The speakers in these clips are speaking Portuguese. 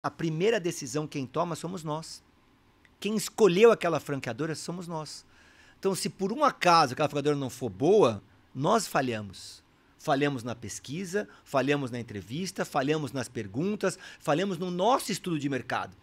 A primeira decisão quem toma somos nós. Quem escolheu aquela franqueadora somos nós. Então, se por um acaso aquela franqueadora não for boa, nós falhamos. Falhamos na pesquisa, falhamos na entrevista, falhamos nas perguntas, falhamos no nosso estudo de mercado.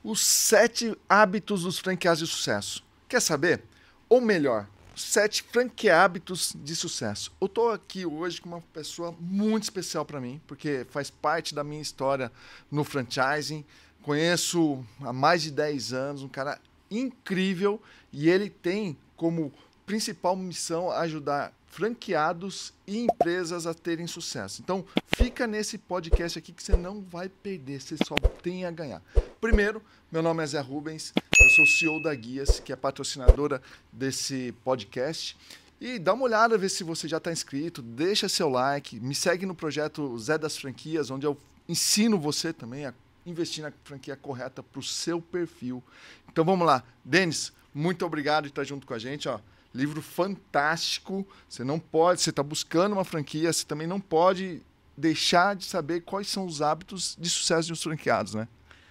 Os 7 hábitos dos franqueados de sucesso. Quer saber? Ou melhor, 7 franqueábitos de sucesso. Eu estou aqui hoje com uma pessoa muito especial para mim, porque faz parte da minha história no franchising. Conheço há mais de 10 anos, um cara incrível, e ele tem como principal missão ajudar franqueados e empresas a terem sucesso. Então, fica nesse podcast aqui que você não vai perder, você só tem a ganhar. Primeiro, meu nome é Zé Rubens, eu sou CEO da Guias, que é patrocinadora desse podcast. E dá uma olhada, ver se você já está inscrito, deixa seu like, me segue no projeto Zé das Franquias, onde eu ensino você também a investir na franquia correta para o seu perfil. Então vamos lá. Denis, muito obrigado por estar junto com a gente. Ó, livro fantástico. Você não pode, você está buscando uma franquia, você também não pode deixar de saber quais são os hábitos de sucesso dos franqueados, né?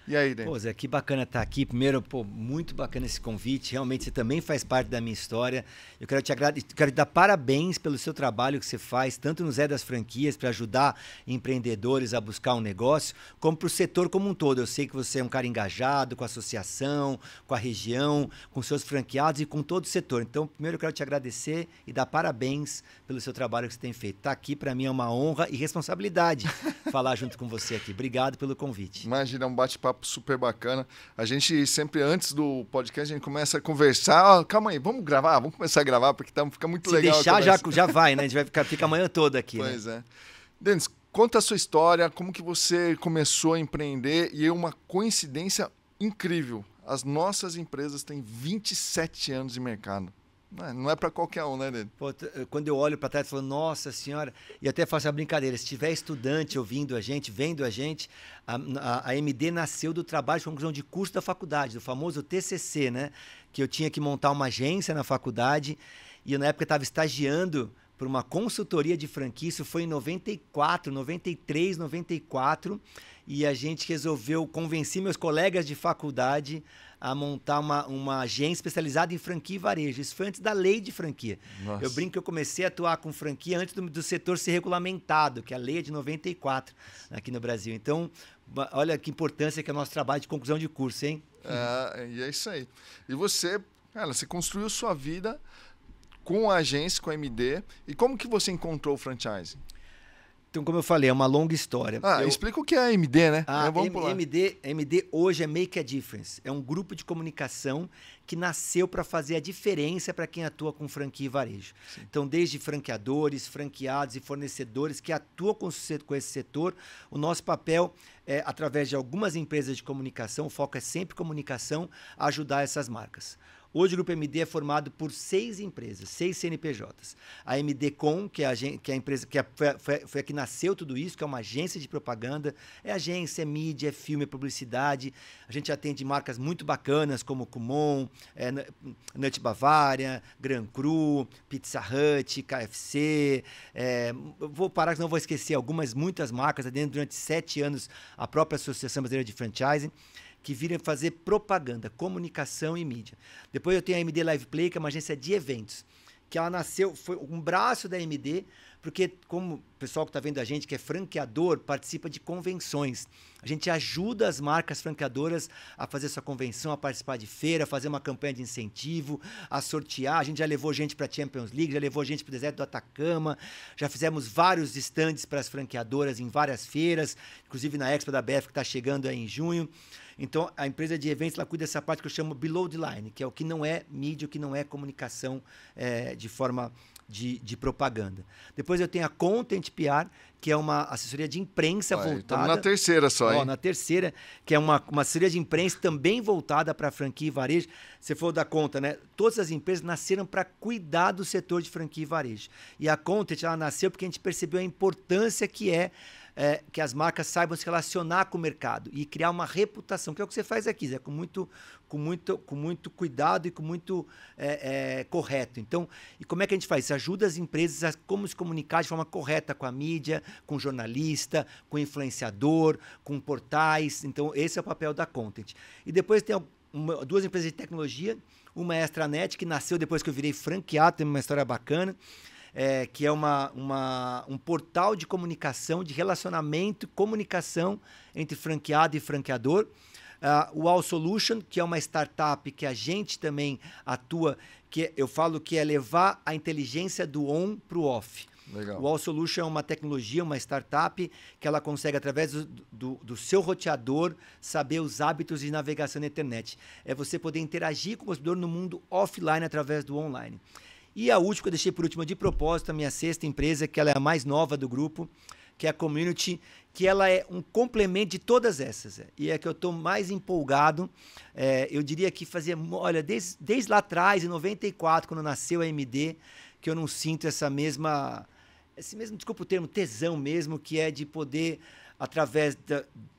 E aí, Denis? Pô, Zé, que bacana estar aqui. Primeiro, pô, muito bacana esse convite. Realmente, você também faz parte da minha história. Eu quero te dar parabéns pelo seu trabalho que você faz, tanto no Zé das Franquias, para ajudar empreendedores a buscar um negócio, como para o setor como um todo. Eu sei que você é um cara engajado com a associação, com a região, com seus franqueados e com todo o setor. Então, primeiro, eu quero te agradecer e dar parabéns pelo seu trabalho que você tem feito. Estar aqui, para mim, é uma honra e responsabilidade falar junto com você aqui. Obrigado pelo convite. Imagina, um bate-papo super bacana. A gente sempre, antes do podcast, a gente começa a conversar. Calma aí, vamos gravar? Vamos começar a gravar, porque fica muito legal. Se deixar, já vai, né? A gente fica a manhã toda aqui. Pois né? é. Denis, conta a sua história, como que você começou a empreender, e é uma coincidência incrível. As nossas empresas têm 27 anos de mercado. Não é para qualquer um, né, Denis? Pô, quando eu olho para trás, eu falo, nossa senhora, e até faço a brincadeira, se tiver estudante ouvindo a gente, vendo a gente, a MD nasceu do trabalho de conclusão de curso da faculdade, do famoso TCC, né? Que eu tinha que montar uma agência na faculdade, e eu, na época, estava estagiando por uma consultoria de franquia, isso foi em 94, 93, 94, e a gente resolveu convencer meus colegas de faculdade a montar uma agência especializada em franquia e varejo. Isso foi antes da lei de franquia. Nossa. Eu brinco que eu comecei a atuar com franquia antes do setor ser regulamentado, que a lei é de 94 aqui no Brasil. Então, olha que importância que é o nosso trabalho de conclusão de curso, hein? E é isso aí. E você, cara, você construiu sua vida com a agência, com a MD. E como que você encontrou o franchising? Então, como eu falei, é uma longa história. Explica o que é a MD, né? Vamos pular. MD hoje é Make a Difference. É um grupo de comunicação que nasceu para fazer a diferença para quem atua com franquia e varejo. Sim. Então, desde franqueadores, franqueados e fornecedores que atuam com esse setor, o nosso papel é, através de algumas empresas de comunicação, o foco é sempre comunicação, ajudar essas marcas. Hoje o Grupo MD é formado por 6 empresas, 6 CNPJs. A MD Com, que é a empresa que foi a que nasceu tudo isso, que é uma agência de propaganda. É agência, é mídia, é filme, é publicidade. A gente atende marcas muito bacanas como Kumon, Nut Bavária, Gran Cru, Pizza Hut, KFC. Vou parar, senão vou esquecer muitas marcas. Dentro durante 7 anos, a própria Associação Brasileira de Franchising, que viram fazer propaganda, comunicação e mídia. Depois eu tenho a MD Live Play, que é uma agência de eventos, que ela nasceu, foi um braço da MD, porque como o pessoal que está vendo a gente, que é franqueador, participa de convenções. A gente ajuda as marcas franqueadoras a fazer sua convenção, a participar de feira, a fazer uma campanha de incentivo, a sortear. A gente já levou gente para a Champions League, já levou gente para o deserto do Atacama, já fizemos vários estandes para as franqueadoras em várias feiras, inclusive na Expo da BF, que está chegando aí em junho. Então, a empresa de eventos ela cuida dessa parte que eu chamo below the line, que é o que não é mídia, o que não é comunicação de forma de propaganda. Depois eu tenho a Content PR, que é uma assessoria de imprensa voltada... Estamos na terceira só, hein? Na terceira, que é uma assessoria de imprensa também voltada para franquia e varejo. Você for dar conta, né? Todas as empresas nasceram para cuidar do setor de franquia e varejo. E a Content, ela nasceu porque a gente percebeu a importância que é que as marcas saibam se relacionar com o mercado e criar uma reputação, que é o que você faz aqui, Zé, com muito cuidado e com muito correto. Então, e como é que a gente faz? Isso ajuda as empresas a como se comunicar de forma correta com a mídia, com o jornalista, com o influenciador, com portais. Então, esse é o papel da Content. E depois tem duas empresas de tecnologia, uma é a Extranet, que nasceu depois que eu virei franqueado, tem uma história bacana, que é um portal de comunicação, de relacionamento, comunicação entre franqueado e franqueador. O All Solution, que é uma startup que a gente também atua, que eu falo que é levar a inteligência do on para o off. Legal. O All Solution é uma tecnologia, uma startup, que ela consegue, através do seu roteador, saber os hábitos de navegação na internet. É você poder interagir com o consumidor no mundo offline através do online. E a última, que eu deixei por última de propósito, a minha sexta empresa, que ela é a mais nova do grupo, que é a Community, que ela é um complemento de todas essas. E é que eu estou mais empolgado. Eu diria que olha, desde lá atrás, em 94, quando nasceu a AMD, que eu não sinto esse mesmo, desculpa o termo, tesão mesmo, que é de poder, através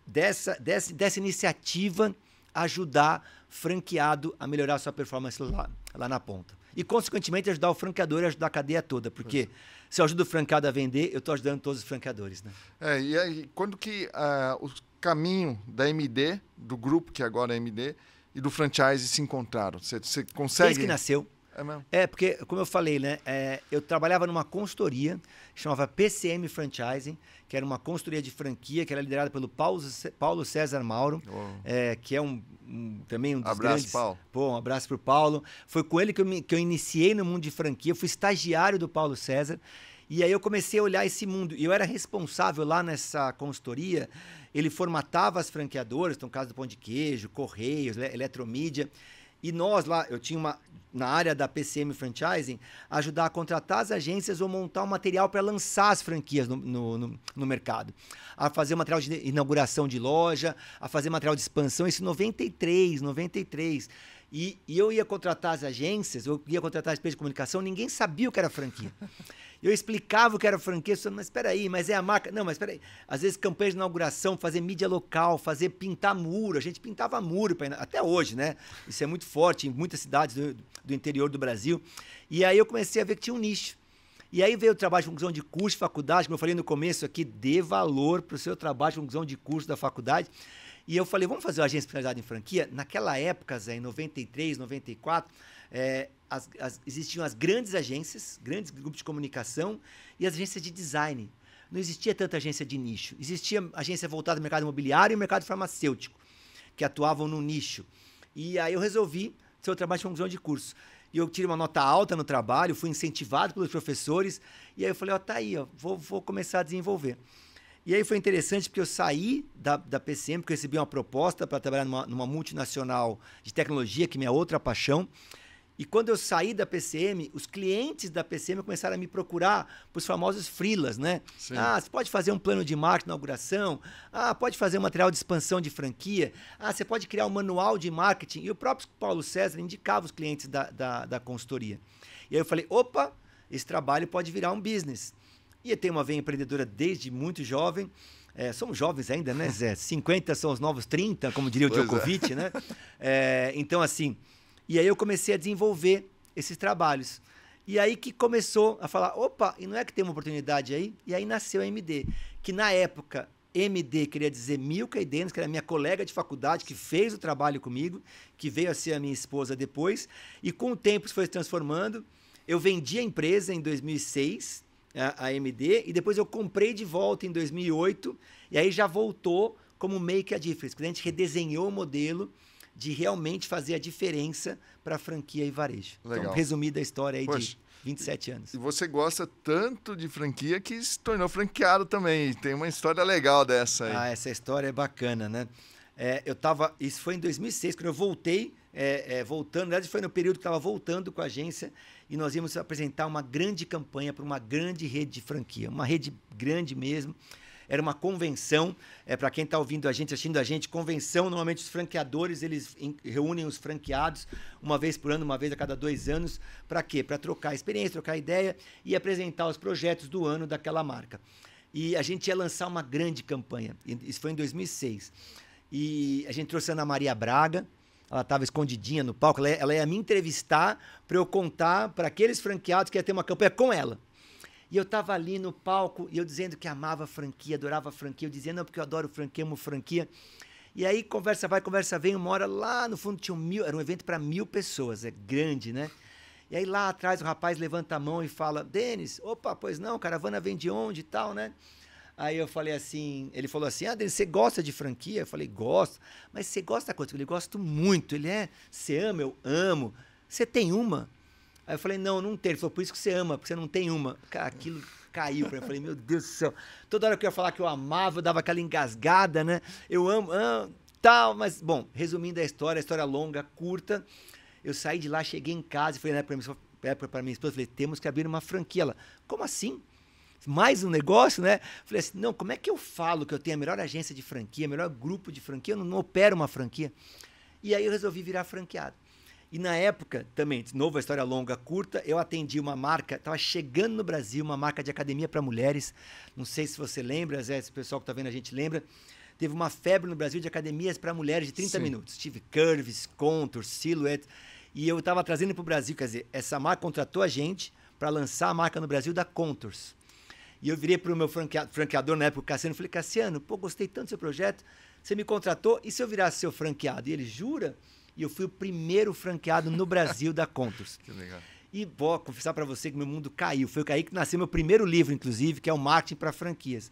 dessa iniciativa, ajudar franqueado a melhorar a sua performance lá na ponta. E, consequentemente, ajudar o franqueador a ajudar a cadeia toda. Porque se eu ajudo o franqueado a vender, eu estou ajudando todos os franqueadores. Né? E aí, quando que o caminho da AMD, do grupo que agora é AMD, e do franchise se encontraram? Você consegue... Desde que nasceu. É mesmo? Porque, como eu falei, né, eu trabalhava numa consultoria que chamava PCM Franchising, que era uma consultoria de franquia, que era liderada pelo Paulo César Mauro, que é também um dos grandes... Paulo. Um abraço para o Paulo. Foi com ele que eu iniciei no mundo de franquia, eu fui estagiário do Paulo César, e aí eu comecei a olhar esse mundo. E eu era responsável lá nessa consultoria, ele formatava as franqueadoras, no caso do Pão de Queijo, Correios, Eletromídia. E nós lá, eu tinha na área da PCM Franchising, ajudar a contratar as agências ou montar um material para lançar as franquias no mercado. A fazer material de inauguração de loja, a fazer material de expansão, isso em 93. E eu ia contratar as agências, eu ia contratar as empresas de comunicação, ninguém sabia o que era franquia. Eu explicava o que era franquia, mas espera aí, mas é a marca... Não, mas espera aí. Às vezes, campanhas de inauguração, fazer mídia local, pintar muro. A gente pintava muro, até hoje, né? Isso é muito forte em muitas cidades do interior do Brasil. E aí eu comecei a ver que tinha um nicho. E aí veio o trabalho de conclusão de curso, faculdade, como eu falei no começo aqui, dê valor para o seu trabalho de conclusão de curso da faculdade. E eu falei, vamos fazer uma agência especializada em franquia? Naquela época, Zé, em 93, 94... existiam as grandes agências, grandes grupos de comunicação e as agências de design. Não existia tanta agência de nicho. Existia agência voltada ao mercado imobiliário e ao mercado farmacêutico, que atuavam no nicho. E aí eu resolvi ser o trabalho de conclusão de curso. E eu tirei uma nota alta no trabalho, fui incentivado pelos professores, e aí eu falei, tá aí, vou começar a desenvolver. E aí foi interessante porque eu saí da PCM, porque eu recebi uma proposta para trabalhar numa multinacional de tecnologia, que é minha outra paixão. E quando eu saí da PCM, os clientes da PCM começaram a me procurar para os famosos freelas, né? Sim. Você pode fazer um plano de marketing na inauguração? Pode fazer um material de expansão de franquia? Você pode criar um manual de marketing? E o próprio Paulo César indicava os clientes da consultoria. E aí eu falei, opa, esse trabalho pode virar um business. E eu tenho uma veia empreendedora desde muito jovem. Somos jovens ainda, né, Zé? 50 são os novos 30, como diria o Djokovic, né? Então, assim... E aí eu comecei a desenvolver esses trabalhos. E aí que começou a falar, opa, e não é que tem uma oportunidade aí? E aí nasceu a MD, que na época, MD queria dizer Milka e Denis, que era minha colega de faculdade, que fez o trabalho comigo, que veio a ser a minha esposa depois. E com o tempo isso foi se transformando. Eu vendi a empresa em 2006, a MD, e depois eu comprei de volta em 2008, e aí já voltou como Make a Difference, porque a gente redesenhou o modelo de realmente fazer a diferença para franquia e varejo. Legal. Então, resumida a história aí de 27 anos. E você gosta tanto de franquia que se tornou franqueado também. Tem uma história legal dessa aí. Essa história é bacana, né? Isso foi em 2006, quando eu voltei, voltando, na verdade foi no período que estava voltando com a agência, e nós íamos apresentar uma grande campanha para uma grande rede de franquia, uma rede grande mesmo. Era uma convenção, para quem está ouvindo a gente, assistindo a gente, convenção, normalmente os franqueadores, eles reúnem os franqueados uma vez por ano, uma vez a cada 2 anos, para quê? Para trocar experiência, trocar ideia e apresentar os projetos do ano daquela marca. E a gente ia lançar uma grande campanha. Isso foi em 2006. E a gente trouxe a Ana Maria Braga. Ela estava escondidinha no palco. Ela ia me entrevistar para eu contar para aqueles franqueados que ia ter uma campanha com ela. E eu estava ali no palco e eu dizendo que amava a franquia, adorava a franquia. Eu dizia, não, porque eu adoro franquia, amo franquia. E aí, conversa vai, conversa vem. Uma hora lá no fundo tinha 1.000, era um evento para 1.000 pessoas, é grande, né? E aí lá atrás o rapaz levanta a mão e fala, Denis, opa, pois não, caravana vem de onde e tal, né? Aí eu falei assim, ele falou assim, Denis, você gosta de franquia? Eu falei, gosto. Mas você gosta quanto? Eu falei, gosto muito. Ele você ama? Eu amo. Você tem uma? Aí eu falei, não tenho. Ele falou, por isso que você ama, porque você não tem uma. Cara, aquilo caiu pra mim. Eu falei, meu Deus do céu. Toda hora que eu ia falar que eu amava, eu dava aquela engasgada, né? Eu amo, tal. Mas, bom, resumindo a história longa, curta. Eu saí de lá, cheguei em casa e falei para minha esposa, falei, temos que abrir uma franquia. Ela, como assim? Mais um negócio, né? Falei assim, não, como é que eu falo que eu tenho a melhor agência de franquia, melhor grupo de franquia, eu não opero uma franquia? E aí eu resolvi virar franqueado. E na época, também, de novo, a história longa, curta, eu atendi uma marca, estava chegando no Brasil, uma marca de academia para mulheres, não sei se você lembra, Zé, esse pessoal que está vendo a gente lembra, teve uma febre no Brasil de academias para mulheres de 30 minutos. Tive Curves, Contour, Silhouette, e eu estava trazendo para o Brasil, quer dizer, essa marca contratou a gente para lançar a marca no Brasil da Contours. E eu virei para o meu franqueador na época, o Cassiano, e falei, Cassiano, pô, gostei tanto do seu projeto, você me contratou, e se eu virasse seu franqueado? E ele, jura? E eu fui o primeiro franqueado no Brasil da Contours. Que legal. E vou confessar para você que meu mundo caiu. Foi aí que nasceu meu primeiro livro, inclusive, que é o Marketing para Franquias.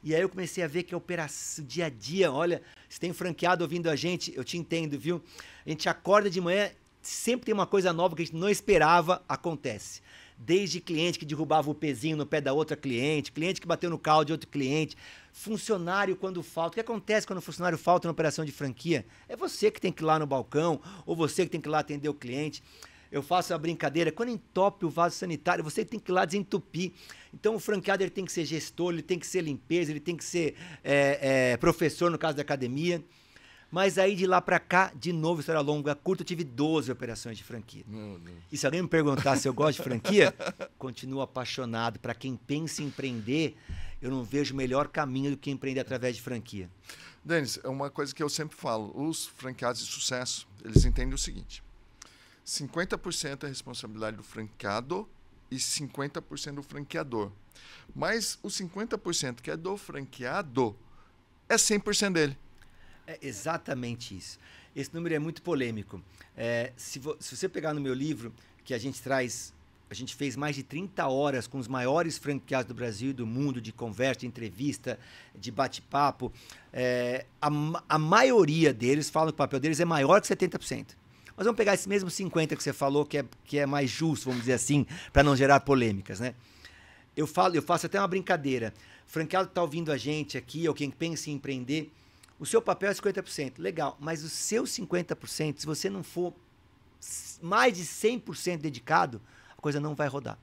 E aí eu comecei a ver que a operação, dia a dia, olha, se tem franqueado ouvindo a gente, eu te entendo, viu? A gente acorda de manhã, sempre tem uma coisa nova que a gente não esperava, acontece. Desde cliente que derrubava o pezinho no pé da outra cliente, cliente que bateu no carro de outro cliente, funcionário quando falta. O que acontece quando o funcionário falta na operação de franquia? É você que tem que ir lá no balcão, ou você que tem que ir lá atender o cliente. Eu faço a brincadeira, quando entope o vaso sanitário, você tem que ir lá desentupir. Então o franqueado ele tem que ser gestor, ele tem que ser limpeza, ele tem que ser professor no caso da academia. Mas aí de lá para cá, de novo, história longa, curta, eu tive 12 operações de franquia. Meu Deus. E se alguém me perguntar se eu gosto de franquia, continuo apaixonado. Para quem pensa em empreender, eu não vejo melhor caminho do que empreender através de franquia. Denis, é uma coisa que eu sempre falo. Os franqueados de sucesso, eles entendem o seguinte. 50% é responsabilidade do franqueado e 50% do franqueador. Mas o 50% que é do franqueado é 100% dele. É exatamente isso. Esse número é muito polêmico. Se você pegar no meu livro, que a gente fez mais de 30 horas com os maiores franqueados do Brasil e do mundo, de conversa, de entrevista, de bate-papo, a maioria deles falam que o papel deles é maior que 70%. Mas vamos pegar esse mesmo 50% que você falou, que é mais justo, vamos dizer assim, para não gerar polêmicas, né? Eu faço até uma brincadeira. O franqueado está ouvindo a gente aqui, ou quem pensa em empreender, o seu papel é 50%, legal, mas o seu 50%, se você não for mais de 100% dedicado, a coisa não vai rodar.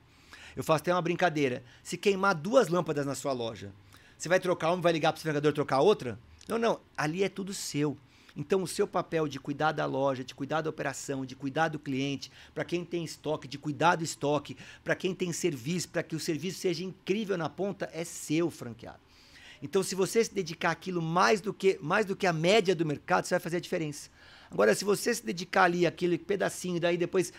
Eu faço até uma brincadeira. Se queimar 2 lâmpadas na sua loja, você vai trocar uma e vai ligar para o franqueador trocar outra? Não, ali é tudo seu. Então, o seu papel de cuidar da loja, de cuidar da operação, de cuidar do cliente, para quem tem estoque, de cuidar do estoque, para quem tem serviço, para que o serviço seja incrível na ponta, é seu, franqueado. Então, se você se dedicar àquilo mais do que a média do mercado, você vai fazer a diferença. Agora, se você se dedicar ali aquele pedacinho, daí depois,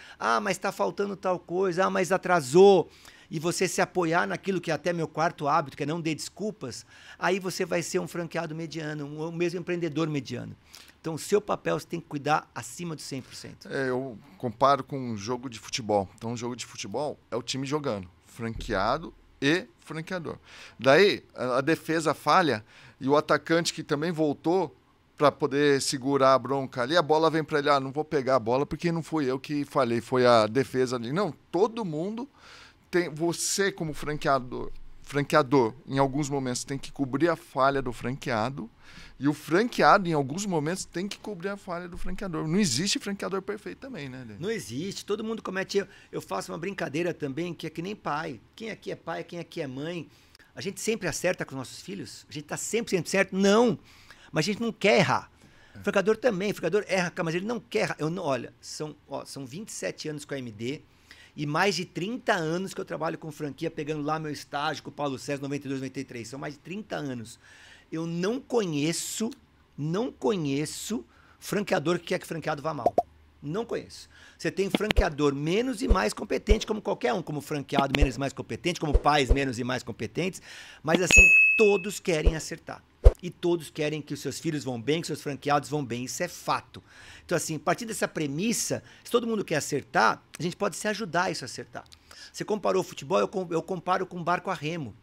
mas está faltando tal coisa, mas atrasou, e você se apoiar naquilo que é até meu quarto hábito, que é não dê desculpas, aí você vai ser um franqueado mediano, um mesmo empreendedor mediano. Então, o seu papel você tem que cuidar acima de 100%. Eu comparo com um jogo de futebol. Então, um jogo de futebol é o time jogando, franqueado e franqueador. Daí, a defesa falha e o atacante que também voltou para poder segurar a bronca ali, a bola vem para ele, não vou pegar a bola porque não fui eu que falhei, foi a defesa ali. Não, todo mundo tem, você como franqueador, em alguns momentos tem que cobrir a falha do franqueado e o franqueado, em alguns momentos, tem que cobrir a falha do franqueador. Não existe franqueador perfeito também, né, Denis? Não existe. Todo mundo comete erro. Eu faço uma brincadeira também, que é que nem pai. Quem aqui é pai, quem aqui é mãe? A gente sempre acerta com os nossos filhos? A gente está sempre certo? Não. Mas a gente não quer errar. O franqueador também. O franqueador erra, mas ele não quer errar. Olha, são 27 anos com a AMD. E mais de 30 anos que eu trabalho com franquia, pegando lá meu estágio com o Paulo César, 92, 93. São mais de 30 anos. Eu não conheço franqueador que quer que franqueado vá mal. Não conheço. Você tem franqueador menos e mais competente, como qualquer um, como franqueado menos e mais competente, como pais menos e mais competentes, mas assim, todos querem acertar. E todos querem que os seus filhos vão bem, que os seus franqueados vão bem. Isso é fato. Então, assim, a partir dessa premissa, se todo mundo quer acertar, a gente pode se ajudar a isso a acertar. Você comparou o futebol, eu comparo com um barco a remo.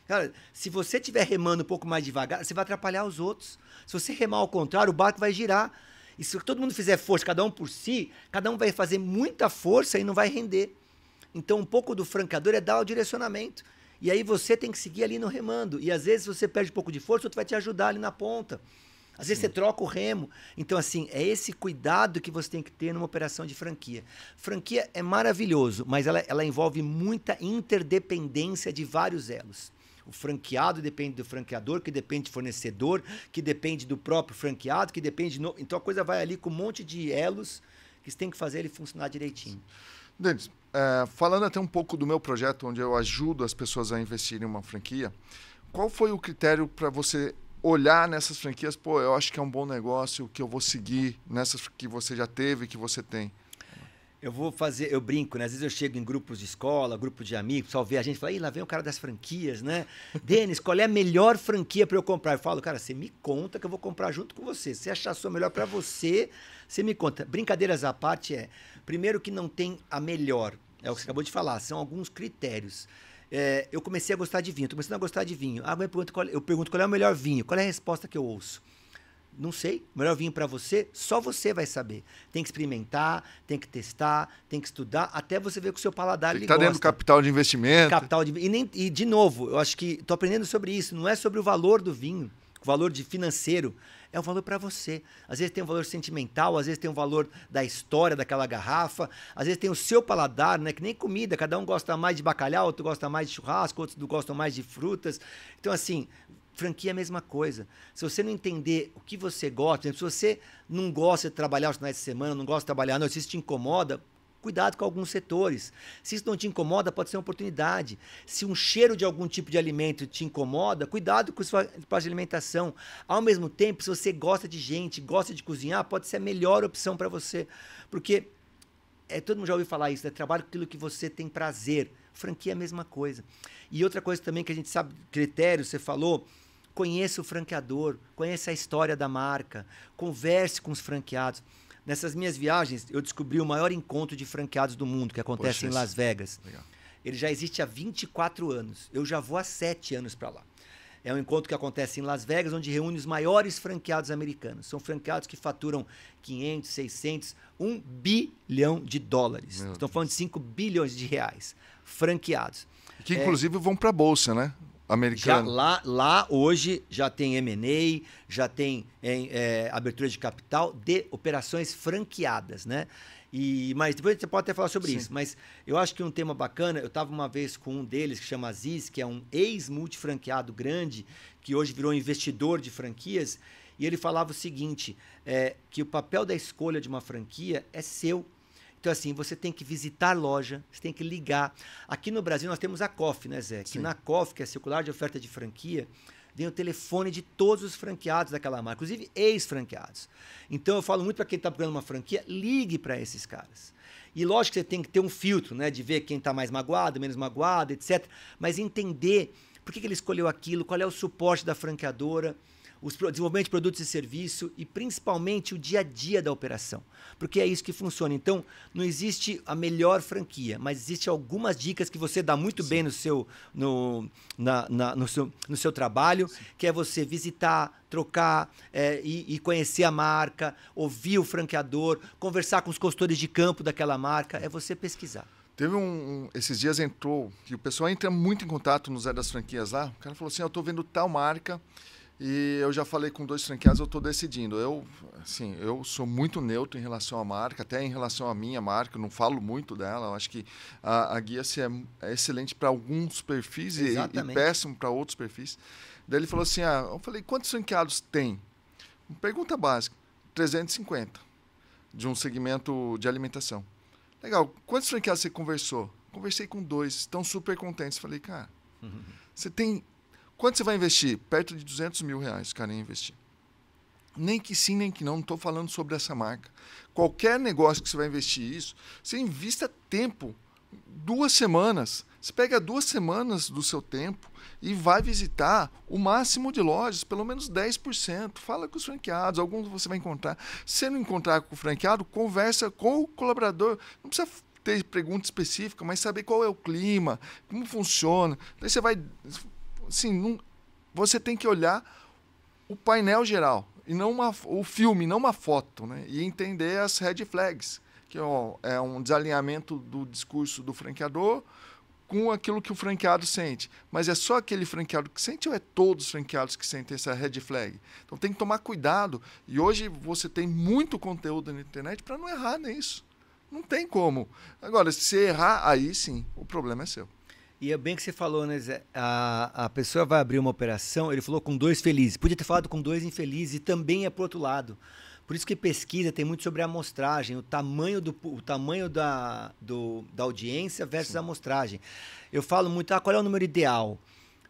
Cara, se você estiver remando um pouco mais devagar, você vai atrapalhar os outros. Se você remar ao contrário, o barco vai girar. E se todo mundo fizer força, cada um por si, cada um vai fazer muita força e não vai render. Então, um pouco do franqueador é dar o direcionamento. E aí você tem que seguir ali no remando. E às vezes você perde um pouco de força, outro vai te ajudar ali na ponta. Às vezes você troca o remo. Então, assim, é esse cuidado que você tem que ter numa operação de franquia. Franquia é maravilhoso, mas ela envolve muita interdependência de vários elos. O franqueado depende do franqueador, que depende do fornecedor, que depende do próprio franqueado, que depende... Então a coisa vai ali com um monte de elos que você tem que fazer ele funcionar direitinho. Denis, falando até um pouco do meu projeto, onde eu ajudo as pessoas a investirem em uma franquia, qual foi o critério para você olhar nessas franquias? Pô, eu acho que é um bom negócio, que eu vou seguir nessas que você já teve, que você tem. Eu brinco, né? Às vezes eu chego em grupos de escola, grupos de amigos, o pessoal vê a gente e fala, lá vem o cara das franquias, né? Denis, qual é a melhor franquia para eu comprar? Eu falo, cara, você me conta que eu vou comprar junto com você. Se achar a sua melhor para você, você me conta. Brincadeiras à parte primeiro que não tem a melhor, é o que você acabou de falar, são alguns critérios. Eu comecei a gostar de vinho, estou começando a gostar de vinho. Eu pergunto qual é o melhor vinho, qual é a resposta que eu ouço? Não sei, o melhor vinho para você, só você vai saber. Tem que experimentar, tem que testar, tem que estudar, até você ver com o seu paladar ele gosta. Está dentro do capital de investimento. E de novo, eu acho que estou aprendendo sobre isso, não é sobre o valor do vinho, o valor financeiro, é o valor para você. Às vezes tem um valor sentimental, às vezes tem um valor da história daquela garrafa, às vezes tem o seu paladar, né? Que nem comida, cada um gosta mais de bacalhau, outro gosta mais de churrasco, outros gostam mais de frutas. Então, assim... Franquia é a mesma coisa. Se você não entender o que você gosta, se você não gosta de trabalhar os finais de semana, não gosta de trabalhar à noite, se isso te incomoda, cuidado com alguns setores. Se isso não te incomoda, pode ser uma oportunidade. Se um cheiro de algum tipo de alimento te incomoda, cuidado com a sua parte de alimentação. Ao mesmo tempo, se você gosta de gente, gosta de cozinhar, pode ser a melhor opção para você. Porque todo mundo já ouviu falar isso, né? Trabalho com aquilo que você tem prazer. Franquia é a mesma coisa. E outra coisa também que a gente sabe, critério, você falou... Conheça o franqueador, conheça a história da marca, converse com os franqueados. Nessas minhas viagens, eu descobri o maior encontro de franqueados do mundo, que acontece em Las Vegas. Legal. Ele já existe há 24 anos. Eu já vou há 7 anos para lá. É um encontro que acontece em Las Vegas, onde reúne os maiores franqueados americanos. São franqueados que faturam 500, 600, 1 bilhão de dólares. Estão falando de 5 bilhões de reais. Franqueados. Que inclusive vão para a Bolsa, né? Americano. Lá hoje já tem M&A, já tem abertura de capital de operações franqueadas, né? Mas depois você pode até falar sobre isso. Mas eu acho que um tema bacana, eu estava uma vez com um deles que chama Aziz, que é um ex-multifranqueado grande, que hoje virou investidor de franquias, e ele falava o seguinte, que o papel da escolha de uma franquia é seu. Então, assim, você tem que visitar a loja, você tem que ligar. Aqui no Brasil nós temos a COF, né, Zé? Que na COF, que é a Circular de Oferta de Franquia, vem o telefone de todos os franqueados daquela marca, inclusive ex-franqueados. Então, eu falo muito para quem está procurando uma franquia, ligue para esses caras. E lógico que você tem que ter um filtro, né, de ver quem está mais magoado, menos magoado, etc. Mas entender por que ele escolheu aquilo, qual é o suporte da franqueadora, o desenvolvimento de produtos e serviços e principalmente o dia a dia da operação, porque é isso que funciona. Então, não existe a melhor franquia, mas existe algumas dicas que você dá muito bem no seu trabalho, que é você visitar, trocar e conhecer a marca, ouvir o franqueador, conversar com os consultores de campo daquela marca, é você pesquisar. Teve esses dias entrou, e o pessoal entra muito em contato no Zé das Franquias lá, o cara falou assim, eu estou vendo tal marca, e eu já falei com 2 franqueados, eu estou decidindo. Eu sou muito neutro em relação à marca, até em relação à minha marca, eu não falo muito dela. Eu acho que a Guia-se é excelente para alguns perfis e péssimo para outros perfis. Daí ele falou assim, eu falei, quantos franqueados tem? Pergunta básica, 350, de um segmento de alimentação. Legal. Quantos franqueados você conversou? Conversei com 2. Estão super contentes. Falei, cara, você tem... Quanto você vai investir? Perto de R$200 mil os caras iam investir. Nem que sim, nem que não. Não estou falando sobre essa marca. Qualquer negócio que você vai investir isso, você invista tempo. 2 semanas. Você pega 2 semanas do seu tempo e vai visitar o máximo de lojas, pelo menos 10%. Fala com os franqueados, alguns você vai encontrar. Se você não encontrar com o franqueado, conversa com o colaborador. Não precisa ter pergunta específica, mas saber qual é o clima, como funciona. Daí você vai... Assim, você tem que olhar o painel geral, e não o filme, não uma foto, né? E entender as red flags, que é um desalinhamento do discurso do franqueador com aquilo que o franqueado sente. Mas é só aquele franqueado que sente ou é todos os franqueados que sentem essa red flag? Então tem que tomar cuidado. E hoje você tem muito conteúdo na internet para não errar nisso. Não tem como. Agora, se errar, aí sim, o problema é seu. E é bem que você falou, né, Zé? A pessoa vai abrir uma operação, ele falou com 2 felizes. Podia ter falado com 2 infelizes e também é pro outro lado. Por isso que pesquisa tem muito sobre a amostragem, o tamanho da audiência versus a amostragem. Eu falo muito, qual é o número ideal?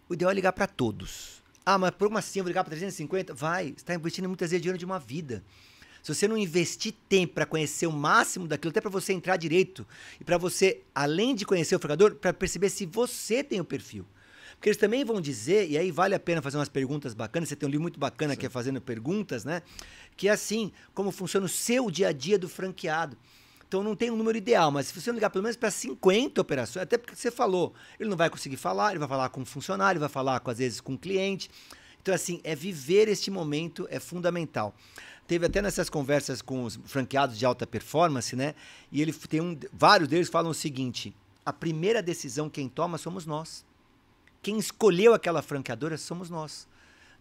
O ideal é ligar para todos. Mas por uma assim eu vou ligar para 350? Vai, você está investindo muitas vezes dinheiro de uma vida. Se você não investir tempo para conhecer o máximo daquilo, até para você entrar direito, e para você, além de conhecer o franqueador, para perceber se você tem o perfil. Porque eles também vão dizer, e aí vale a pena fazer umas perguntas bacanas, você tem um livro muito bacana que é Fazendo Perguntas, né? Que é assim, como funciona o seu dia a dia do franqueado. Então não tem um número ideal, mas se você não ligar pelo menos para 50 operações, até porque você falou, ele não vai conseguir falar, ele vai falar com um funcionário, vai falar às vezes com um cliente. Então assim, viver este momento é fundamental. Teve até nessas conversas com os franqueados de alta performance, né? E ele tem vários deles falam o seguinte: a primeira decisão quem toma somos nós. Quem escolheu aquela franqueadora somos nós.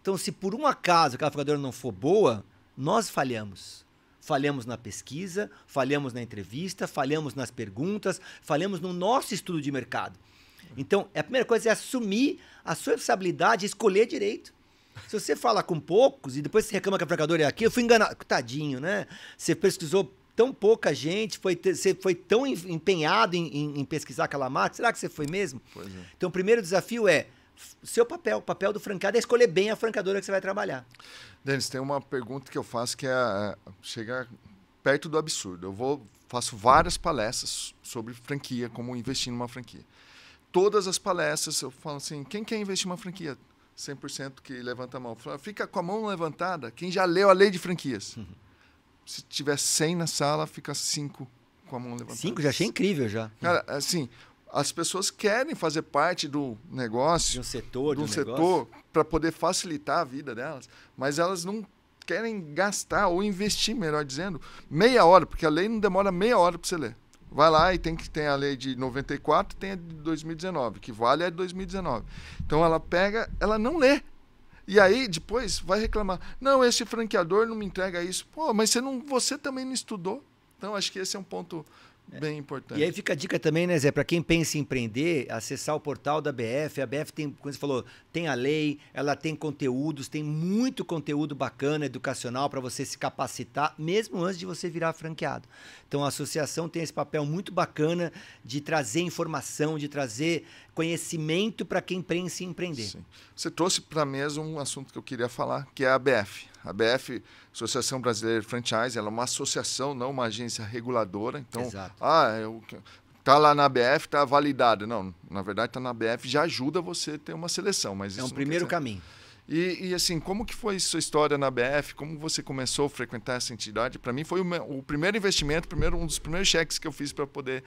Então, se por um acaso aquela franqueadora não for boa, nós falhamos. Falhamos na pesquisa, falhamos na entrevista, falhamos nas perguntas, falhamos no nosso estudo de mercado. Então, a primeira coisa é assumir a sua responsabilidade e escolher direito. Se você fala com poucos e depois você reclama que a franqueadora é aqui, eu fui enganado. Tadinho, né? Você pesquisou tão pouca gente, você foi tão empenhado em pesquisar aquela marca. Será que você foi mesmo? Pois é. Então, o primeiro desafio é seu papel. O papel do franqueado é escolher bem a franqueadora que você vai trabalhar. Denis, tem uma pergunta que eu faço que chega perto do absurdo. Faço várias palestras sobre franquia, como investir numa franquia. Todas as palestras eu falo assim, quem quer investir numa franquia? 100% que levanta a mão. Fica com a mão levantada quem já leu a lei de franquias. Se tiver 100 na sala, fica 5 com a mão levantada. 5? Já achei incrível já. Cara, assim, as pessoas querem fazer parte do negócio, de um setor para poder facilitar a vida delas, mas elas não querem gastar ou investir, melhor dizendo, meia hora, porque a lei não demora meia hora para você ler. Vai lá e tem a lei de 94 e tem a de 2019, que vale a de 2019. Então ela pega, ela não lê. E aí depois vai reclamar, não, esse franqueador não me entrega isso. Pô, mas você também não estudou. Então acho que esse é um ponto bem importante. E aí fica a dica também, né, Zé, para quem pensa em empreender, acessar o portal da BF. A BF tem, como você falou, tem a lei, ela tem conteúdos, tem muito conteúdo bacana, educacional, para você se capacitar, mesmo antes de você virar franqueado. Então a associação tem esse papel muito bacana de trazer informação, de trazer conhecimento para quem pensa em empreender. Sim. Você trouxe para a mesa um assunto que eu queria falar, que é a ABF. A ABF, Associação Brasileira de Franchise, ela é uma associação, não uma agência reguladora. Então, tá lá na ABF, está validado. Não, na verdade está na ABF, já ajuda você a ter uma seleção. Mas é isso um primeiro caminho. E assim, como que foi sua história na ABF? Como você começou a frequentar essa entidade? Para mim foi o primeiro investimento, um dos primeiros cheques que eu fiz para poder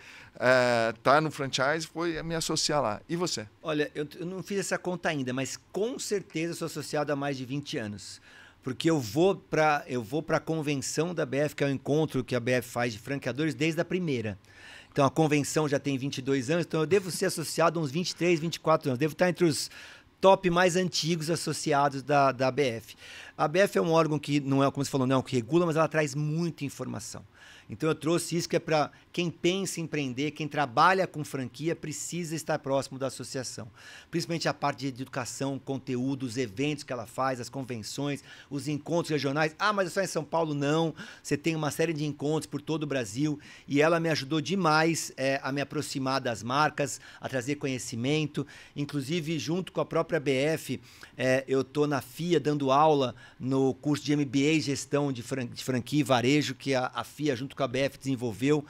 estar no franchise foi me associar lá. E você? Olha, eu não fiz essa conta ainda, mas com certeza sou associado há mais de 20 anos. Porque eu vou para a convenção da BF, que é o encontro que a BF faz de franqueadores desde a primeira. Então a convenção já tem 22 anos, então eu devo ser associado há uns 23, 24 anos. Devo estar entre os top mais antigos associados da ABF. A ABF é um órgão que não é, como você falou, não é o que regula, mas ela traz muita informação. Então eu trouxe isso que é para quem pensa em empreender, quem trabalha com franquia, precisa estar próximo da associação. Principalmente a parte de educação, conteúdo, os eventos que ela faz, as convenções, os encontros regionais. Ah, mas é só em São Paulo? Não. Você tem uma série de encontros por todo o Brasil e ela me ajudou demais a me aproximar das marcas, a trazer conhecimento. Inclusive, junto com a própria BF, eu estou na FIA dando aula no curso de MBA Gestão de Franquia e Varejo, que a FIA, junto com a BF, desenvolveu,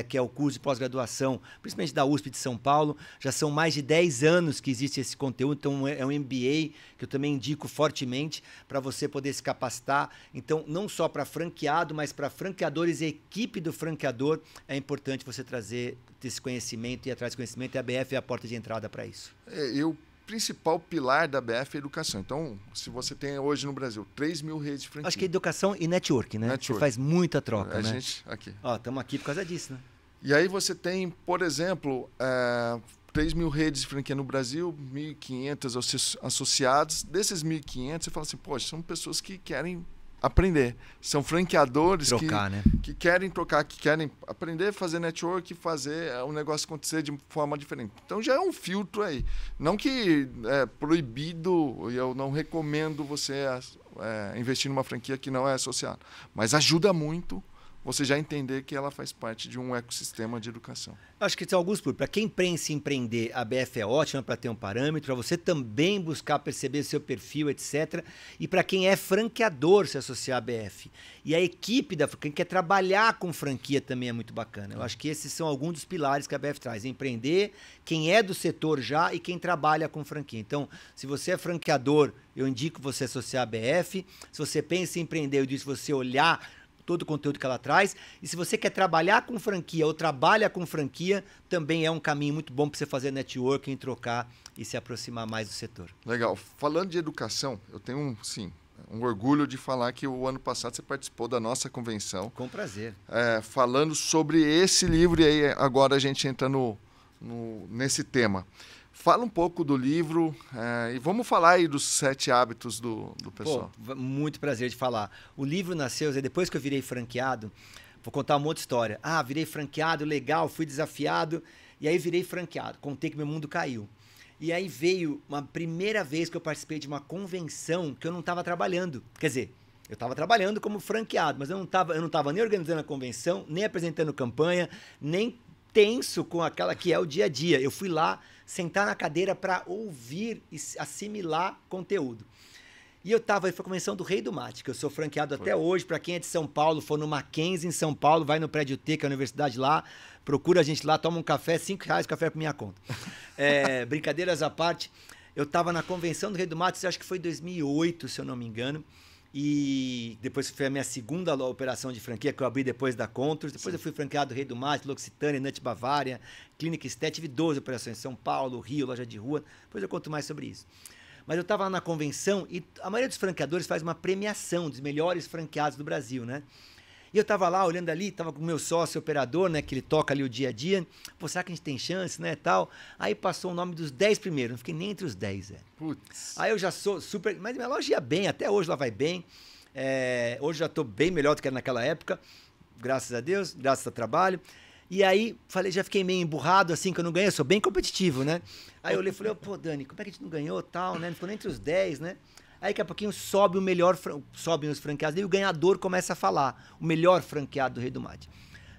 que é o curso de pós-graduação, principalmente da USP de São Paulo. Já são mais de 10 anos que existe esse conteúdo, então é um MBA que eu também indico fortemente para você poder se capacitar. Então, não só para franqueado, mas para franqueadores e equipe do franqueador, é importante você trazer esse conhecimento e atrás desse conhecimento, e a BF é a porta de entrada para isso. O principal pilar da BF é a educação. Então, se você tem hoje no Brasil 3 mil redes de franquia... Acho que é educação e network, né? Network. Você faz muita troca, né? Gente, aqui. Ó, estamos aqui por causa disso, né? E aí você tem, por exemplo, 3 mil redes de franquia no Brasil, 1.500 associados. Desses 1.500, você fala assim, poxa, são pessoas que querem aprender. São franqueadores que querem trocar, que querem aprender, fazer network, fazer o negócio acontecer de forma diferente. Então já é um filtro aí. Não que é proibido, e eu não recomendo você investir numa franquia que não é associado, mas ajuda muito você já entender que ela faz parte de um ecossistema de educação. Acho que, Augusto, para quem pensa em empreender, a BF é ótima para ter um parâmetro, para você também buscar perceber seu perfil, etc. E para quem é franqueador, se associar à BF. E a equipe da quem quer trabalhar com franquia também é muito bacana. Eu acho que esses são alguns dos pilares que a BF traz. Empreender, quem é do setor já e quem trabalha com franquia. Então, se você é franqueador, eu indico você associar à BF. Se você pensa em empreender, eu disse você olhar todo o conteúdo que ela traz. E se você quer trabalhar com franquia ou trabalha com franquia, também é um caminho muito bom para você fazer networking, trocar e se aproximar mais do setor. Legal. Falando de educação, eu tenho um orgulho de falar que o ano passado você participou da nossa convenção. Com prazer. Falando sobre esse livro, e aí agora a gente entra nesse tema. Fala um pouco do livro e vamos falar aí dos 7 hábitos do pessoal. Pô, muito prazer de falar. O livro nasceu, depois que eu virei franqueado, vou contar uma outra história. Ah, virei franqueado, legal, fui desafiado, e aí virei franqueado. Contei que meu mundo caiu. E aí veio uma primeira vez que eu participei de uma convenção que eu não estava trabalhando. Quer dizer, eu estava trabalhando como franqueado, mas eu não estava nem organizando a convenção, nem apresentando campanha, nem tenso com aquela que é o dia a dia. Eu fui lá sentar na cadeira para ouvir e assimilar conteúdo. E foi a convenção do Rei do Mate, que eu sou franqueado até hoje. Para quem é de São Paulo, for no Mackenzie, em São Paulo, vai no Prédio T, que é a universidade lá, procura a gente lá, toma um café, R$5 café por minha conta. Brincadeiras à parte, eu estava na convenção do Rei do Mate, acho que foi em 2008, se eu não me engano. E depois foi a minha segunda operação de franquia, que eu abri depois da Contours. Depois eu fui franqueado Rei do Mate, L'Occitânia, Nut Bavária, Clínica Estética. Tive 12 operações em São Paulo, Rio, loja de rua. Depois eu conto mais sobre isso. Mas eu estava lá na convenção e a maioria dos franqueadores faz uma premiação dos melhores franqueados do Brasil, né? E eu estava lá, olhando ali, estava com o meu sócio operador, né? Que ele toca ali o dia a dia. Pô, será que a gente tem chance, né, tal? Aí passou o nome dos 10 primeiros. Não fiquei nem entre os 10, Putz. Aí eu já sou super... Mas minha loja ia bem, até hoje ela vai bem. Hoje já estou bem melhor do que era naquela época. Graças a Deus, graças ao trabalho. E aí, já fiquei meio emburrado, assim, que eu não ganhei. Eu sou bem competitivo, né? Aí eu olhei e falei, pô, Dani, como é que a gente não ganhou, tal, né? Não ficou nem entre os 10, né? Aí daqui a pouquinho sobem os franqueados, e o ganhador começa a falar, o melhor franqueado do Rei do Mate.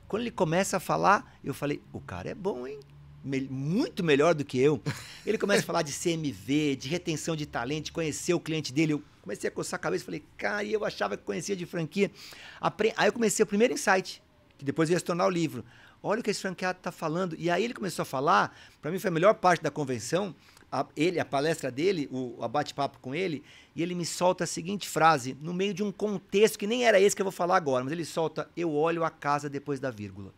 Quando ele começa a falar, eu falei, o cara é bom, hein? Muito melhor do que eu. Ele começa a falar de CMV, de retenção de talento, de conhecer o cliente dele. Eu comecei a coçar a cabeça e falei, cara, eu achava que conhecia de franquia. Aí eu comecei o primeiro insight, que depois ia se tornar o livro. Olha o que esse franqueado está falando. E aí ele começou a falar, para mim foi a melhor parte da convenção, a palestra dele, o bate-papo com ele, e ele me solta a seguinte frase, no meio de um contexto que nem era esse que eu vou falar agora, mas ele solta, eu olho a casa depois da vírgula.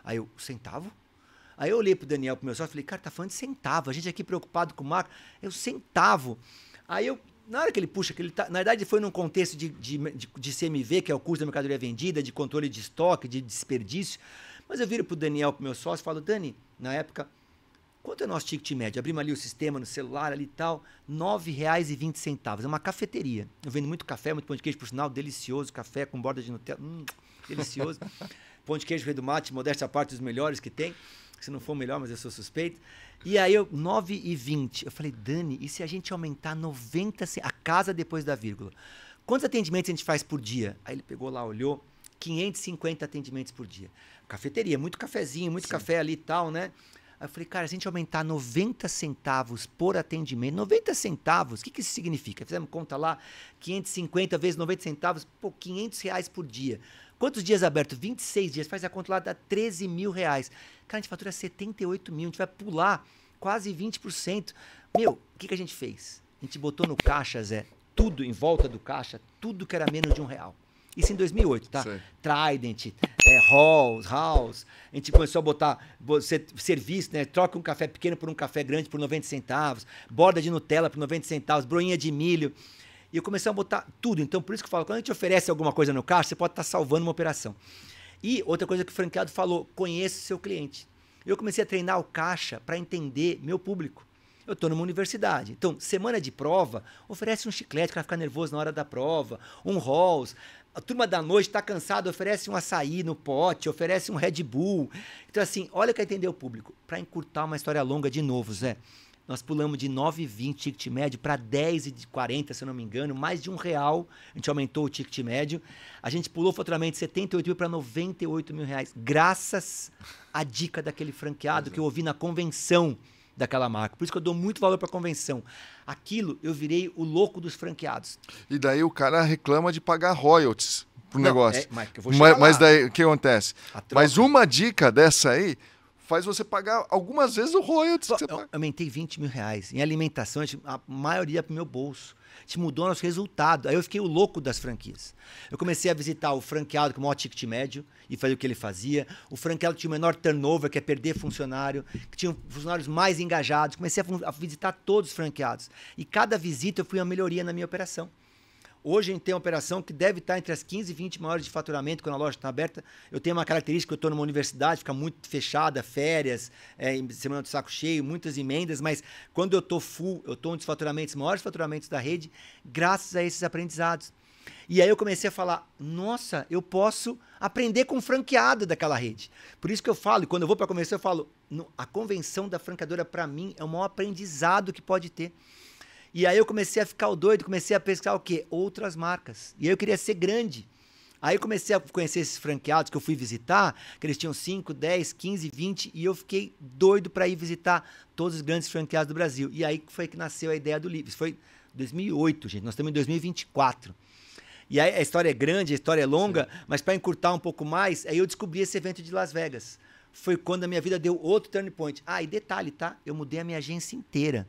Aí eu, centavo? Aí eu olhei pro Daniel, pro meu sócio, e falei, cara, tá falando de centavo, a gente aqui preocupado com o marco, centavo. Aí eu, na hora que ele puxa, na verdade foi num contexto de CMV, que é o custo da mercadoria vendida, de controle de estoque, de desperdício, mas eu viro pro Daniel, pro meu sócio, e falo, Dani, na época, Quanto é o nosso ticket médio? Abrimos ali o sistema no celular ali e tal, R$ 9,20. É uma cafeteria. Eu vendo muito café, muito pão de queijo, por sinal, delicioso. Café com borda de Nutella, delicioso. Pão de queijo Redo Mate, modéstia à parte, dos melhores que tem. Se não for o melhor, mas eu sou suspeito. E aí, R$ 9,20. Eu falei, Dani, e se a gente aumentar 90 a casa depois da vírgula? Quantos atendimentos a gente faz por dia? Aí ele pegou lá, olhou, 550 atendimentos por dia. Cafeteria, muito cafezinho, muito café ali e tal, né? Aí eu falei, cara, se a gente aumentar 90 centavos por atendimento, 90 centavos, o que isso significa? Fizemos conta lá, 550 vezes 90 centavos, pô, R$ 500 por dia. Quantos dias abertos? 26 dias. Faz a conta lá, dá R$ 13 mil. Cara, a gente fatura 78 mil. A gente vai pular quase 20%. Meu, o que a gente fez? A gente botou no caixa, Zé, tudo em volta do caixa, tudo que era menos de R$ 1. Isso em 2008, tá? Sim. Trident, Halls, a gente começou a botar serviço, né? Troca um café pequeno por um café grande por 90 centavos, borda de Nutella por 90 centavos, broinha de milho. E eu comecei a botar tudo. Então, por isso que eu falo, quando a gente oferece alguma coisa no caixa, você pode estar salvando uma operação. E outra coisa que o franqueado falou, conheça o seu cliente. Eu comecei a treinar o caixa para entender meu público. Eu estou numa universidade. Então, semana de prova, oferece um chiclete para ficar nervoso na hora da prova, um Halls. A turma da noite está cansada, oferece um açaí no pote, oferece um Red Bull. Então, assim, olha que entender o público. Para encurtar uma história longa de novo, Zé. Nós pulamos de 9,20 ticket médio para 10,40, se eu não me engano, mais de R$1. A gente aumentou o ticket médio. A gente pulou o faturamento de 78 mil para 98 mil reais, graças à dica daquele franqueado que eu ouvi na convenção daquela marca. Por isso que eu dou muito valor para a convenção. Aquilo, eu virei o louco dos franqueados. E daí o cara reclama de pagar royalties pro negócio. Mike, eu vou chegar mas lá. Daí, o que acontece? Mas uma dica dessa aí faz você pagar algumas vezes o royalties que você paga. Eu aumentei 20 mil reais. Em alimentação, a maioria para o meu bolso. A gente mudou nosso resultado. Aí eu fiquei o louco das franquias. Eu comecei a visitar o franqueado com o maior ticket médio e fazer o que ele fazia. O franqueado que tinha o menor turnover, que é perder funcionário, que tinha funcionários mais engajados. Comecei a visitar todos os franqueados. E cada visita eu fui uma melhoria na minha operação. Hoje a gente tem uma operação que deve estar entre as 15 e 20 maiores de faturamento quando a loja está aberta. Eu tenho uma característica que eu estou numa universidade, fica muito fechada, férias, semana do saco cheio, muitas emendas, mas quando eu estou full, eu estou um dos faturamentos, maiores faturamentos da rede, graças a esses aprendizados. E aí eu comecei a falar, nossa, eu posso aprender com o franqueado daquela rede. Por isso que eu falo, e quando eu vou para a convenção, eu falo, a convenção da franqueadora, para mim, é o maior aprendizado que pode ter. E aí eu comecei a ficar doido, comecei a pesquisar o quê? Outras marcas. E aí eu queria ser grande. Aí eu comecei a conhecer esses franqueados que eu fui visitar, que eles tinham 5, 10, 15, 20, e eu fiquei doido para ir visitar todos os grandes franqueados do Brasil. E aí foi que nasceu a ideia do livro. Isso foi 2008, gente. Nós estamos em 2024. E aí a história é grande, a história é longa, sim, mas para encurtar um pouco mais, aí eu descobri esse evento de Las Vegas. Foi quando a minha vida deu outro turning point. Ah, e detalhe, tá? Eu mudei a minha agência inteira.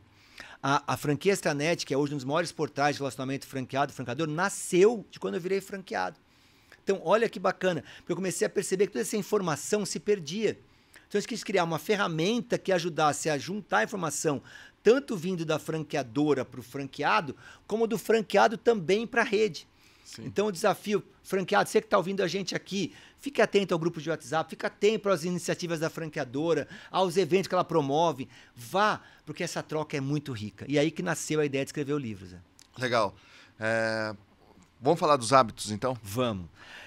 A franquia Extranet, que é hoje um dos maiores portais de relacionamento franqueador, nasceu de quando eu virei franqueado. Então, olha que bacana, porque eu comecei a perceber que toda essa informação se perdia. Então, eu quis criar uma ferramenta que ajudasse a juntar a informação, tanto vindo da franqueadora para o franqueado, como do franqueado também para a rede. Sim. Então, o desafio, franqueado, você que está ouvindo a gente aqui, fique atento ao grupo de WhatsApp, fique atento às iniciativas da franqueadora, aos eventos que ela promove. Vá, porque essa troca é muito rica. E aí que nasceu a ideia de escrever o livro, Zé. Legal. Vamos falar dos hábitos, então? Vamos.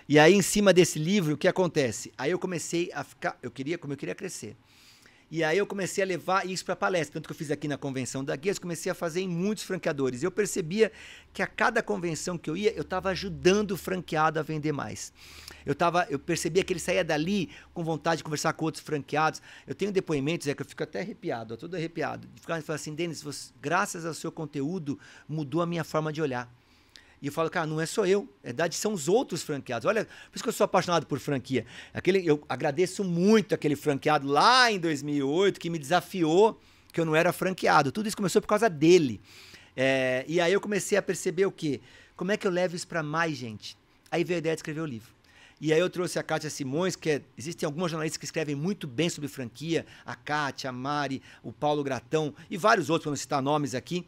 E aí, em cima desse livro, o que acontece? Aí eu comecei a ficar... Como eu queria crescer. E aí eu comecei a levar isso para palestra. Tanto que eu fiz aqui na convenção da Guias, comecei a fazer em muitos franqueadores. Eu percebia que a cada convenção que eu ia, eu estava ajudando o franqueado a vender mais. Eu percebia que ele saía dali com vontade de conversar com outros franqueados. Eu tenho depoimentos, que eu fico até arrepiado, todo arrepiado. De ficar assim, Denis, graças ao seu conteúdo, mudou a minha forma de olhar. E eu falo, cara, não é só eu, na verdade são os outros franqueados. Olha, por isso que eu sou apaixonado por franquia. Eu agradeço muito aquele franqueado lá em 2008 que me desafiou que eu não era franqueado. Tudo isso começou por causa dele. E aí eu comecei a perceber o quê? Como é que eu levo isso para mais gente? Aí veio a ideia de escrever o livro. E aí eu trouxe a Kátia Simões, existem algumas jornalistas que escrevem muito bem sobre franquia, a Kátia, a Mari, o Paulo Gratão e vários outros, para não citar nomes aqui.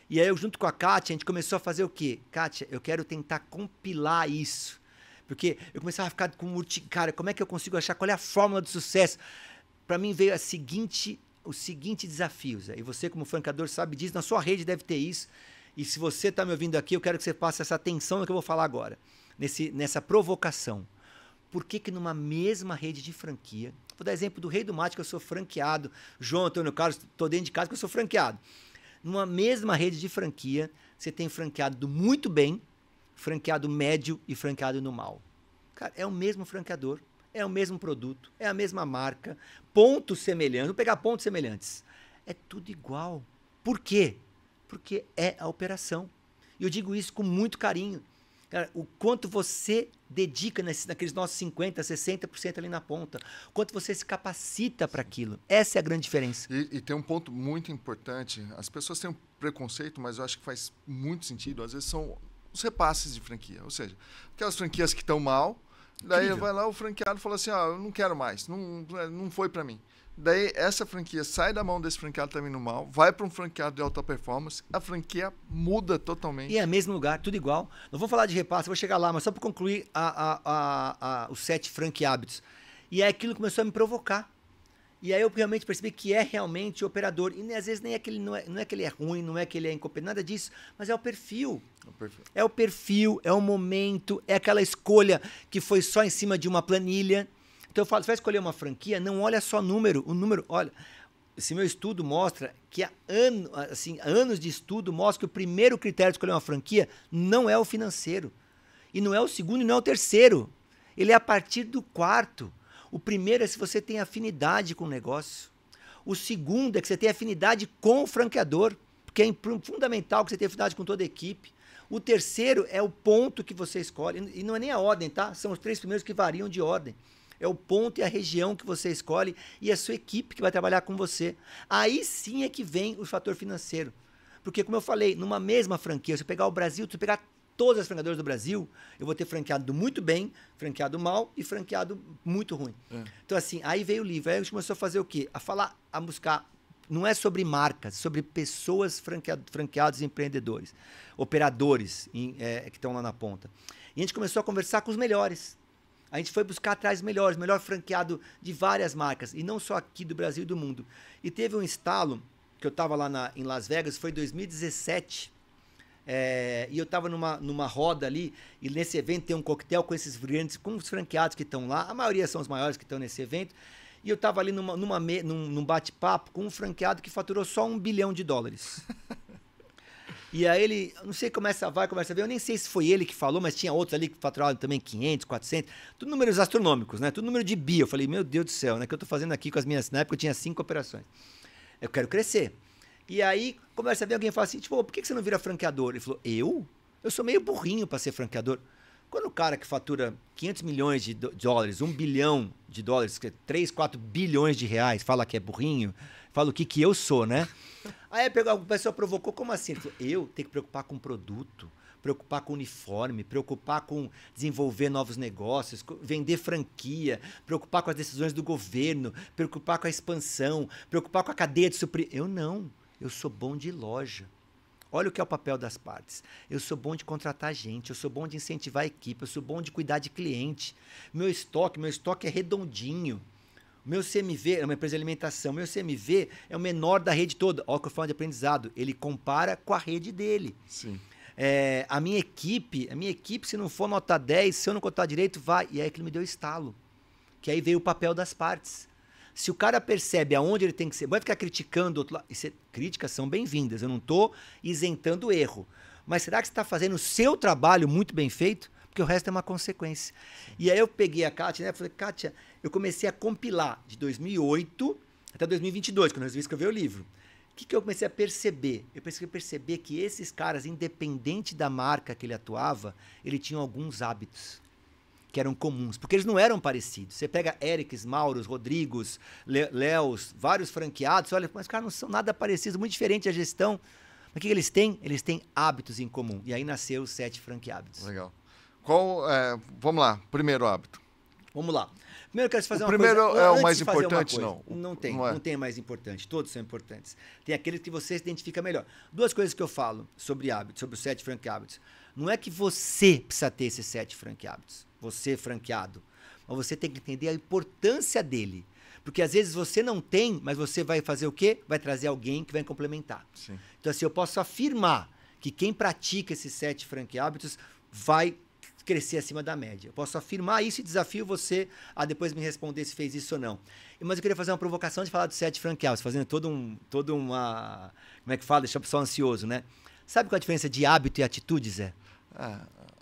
E aí eu, junto com a Kátia, a gente começou a fazer o quê? Kátia, eu quero tentar compilar isso. Porque eu começava a ficar com cara, como é que eu consigo achar qual é a fórmula do sucesso? Para mim veio a seguinte os seguintes desafios. E você, como franqueador, sabe disso, na sua rede deve ter isso. E se você está me ouvindo aqui, eu quero que você passe essa atenção no que eu vou falar agora, nessa provocação. Por que que numa mesma rede de franquia, vou dar exemplo do Rei do Mate, que eu sou franqueado, João Antônio Carlos, estou dentro de casa que eu sou franqueado. Numa mesma rede de franquia, você tem franqueado do muito bem, franqueado médio e franqueado no mal. Cara, é o mesmo franqueador, é o mesmo produto, é a mesma marca, pontos semelhantes, vou pegar pontos semelhantes. É tudo igual. Por quê? Porque é a operação. E eu digo isso com muito carinho. Cara, o quanto você dedica naqueles nossos 50%, 60% ali na ponta. O quanto você se capacita para aquilo. Essa é a grande diferença. E tem um ponto muito importante. As pessoas têm um preconceito, mas eu acho que faz muito sentido. Às vezes são os repasses de franquia. Ou seja, aquelas franquias que estão mal, daí vai lá o franqueado e fala assim, eu não quero mais, não foi para mim. Daí essa franquia sai da mão desse franqueado também no mal, vai para um franqueado de alta performance, a franquia muda totalmente. E é o mesmo lugar, tudo igual. Não vou falar de repasse, vou chegar lá, mas só para concluir os 7 franquia hábitos. E aí aquilo começou a me provocar. E aí eu realmente percebi que é realmente o operador. E às vezes nem é que ele não é que ele é ruim, não é que ele é incompetente, nada disso, mas é o perfil. É o perfil, é o momento, é aquela escolha que foi só em cima de uma planilha. Então eu falo, você vai escolher uma franquia, não olha só número. O número, olha, esse meu estudo mostra que há anos de estudo mostra que o primeiro critério de escolher uma franquia não é o financeiro. E não é o segundo e não é o terceiro. Ele é a partir do quarto. O primeiro é se você tem afinidade com o negócio. O segundo é que você tem afinidade com o franqueador, porque é fundamental que você tenha afinidade com toda a equipe. O terceiro é o ponto que você escolhe. E não é nem a ordem, tá? São os 3 primeiros que variam de ordem. É o ponto e a região que você escolhe e a sua equipe que vai trabalhar com você. Aí sim é que vem o fator financeiro. Porque, como eu falei, numa mesma franquia, se eu pegar o Brasil, se eu pegar todas as franqueadoras do Brasil, eu vou ter franqueado muito bem, franqueado mal e franqueado muito ruim. Então, assim, aí veio o livro. Aí a gente começou a fazer o quê? A buscar. Não é sobre marcas, sobre pessoas franqueados e empreendedores, operadores que estão lá na ponta. E a gente começou a conversar com os melhores. A gente foi buscar atrás os melhores, melhor franqueado de várias marcas, e não só aqui do Brasil e do mundo. E teve um estalo, que eu estava lá em Las Vegas, foi em 2017, e eu estava numa roda ali, e nesse evento tem um coquetel com esses grandes, com os franqueados que estão lá, a maioria são os maiores que estão nesse evento, e eu estava ali num bate-papo com um franqueado que faturou só $1 bilhão. E aí ele, não sei, começa a ver, eu nem sei se foi ele que falou, mas tinha outros ali que faturavam também 500, 400, tudo números astronômicos, né? Tudo número de bi. Eu falei, meu Deus do céu, né? O que eu tô fazendo aqui com as minhas... Na época eu tinha 5 operações. Eu quero crescer. E aí começa a ver alguém e fala assim, tipo, por que você não vira franqueador? Ele falou, eu? Eu sou meio burrinho para ser franqueador. Quando o cara que fatura 500 milhões de dólares, $1 bilhão, 3, 4 bilhões de reais, fala que é burrinho, fala o que eu sou, né? Aí a pessoa provocou, como assim? Ele falou, eu tenho que preocupar com produto, preocupar com uniforme, preocupar com desenvolver novos negócios, vender franquia, preocupar com as decisões do governo, preocupar com a expansão, preocupar com a cadeia de suprimento. Eu não, eu sou bom de loja. Olha o que é o papel das partes. Eu sou bom de contratar gente, eu sou bom de incentivar a equipe, eu sou bom de cuidar de cliente. Meu estoque é redondinho. Meu CMV é uma empresa de alimentação. Meu CMV é o menor da rede toda. Olha o que eu falo de aprendizado. Ele compara com a rede dele. Sim. A minha equipe, se não for nota 10, se eu não contar direito, vai. E aí que ele me deu estalo. Que aí veio o papel das partes. Se o cara percebe aonde ele tem que ser, vai ficar criticando o outro lado. Críticas são bem-vindas. Eu não estou isentando o erro. Mas será que você está fazendo o seu trabalho muito bem feito? Porque o resto é uma consequência. E aí eu peguei a Kátia, né? Falei, Kátia, eu comecei a compilar de 2008 até 2022, quando eu resolvi escrever o livro. O que eu comecei a perceber? Eu comecei a perceber que esses caras, independente da marca que ele atuava, ele tinham alguns hábitos que eram comuns, porque eles não eram parecidos. Você pega Erics, Mauros, Rodrigos, Léos, vários franqueados, olha, mas os caras não são nada parecidos, muito diferente a gestão. Mas o que eles têm? Eles têm hábitos em comum. E aí nasceu os 7 franquia hábitos. Legal. Vamos lá, primeiro hábito. Vamos lá. Primeiro eu quero te fazer o uma primeiro coisa. É o mais importante, não? Não tem mais importante. Todos são importantes. Tem aqueles que você se identifica melhor. 2 coisas que eu falo sobre hábitos, sobre os 7 franquia hábitos. Não é que você precisa ter esses 7 franquia hábitos. Você franqueado. Mas você tem que entender a importância dele. Porque às vezes você não tem, mas você vai fazer o quê? Vai trazer alguém que vai complementar. Sim. Então, assim, eu posso afirmar que quem pratica esses 7 franquia hábitos vai crescer acima da média. Eu posso afirmar isso e desafio você a depois me responder se fez isso ou não. Mas eu queria fazer uma provocação de falar dos 7 franquia hábitos, fazendo toda uma... Como é que fala? Deixar o pessoal ansioso, né? Sabe qual é a diferença de hábito e atitude, Zé?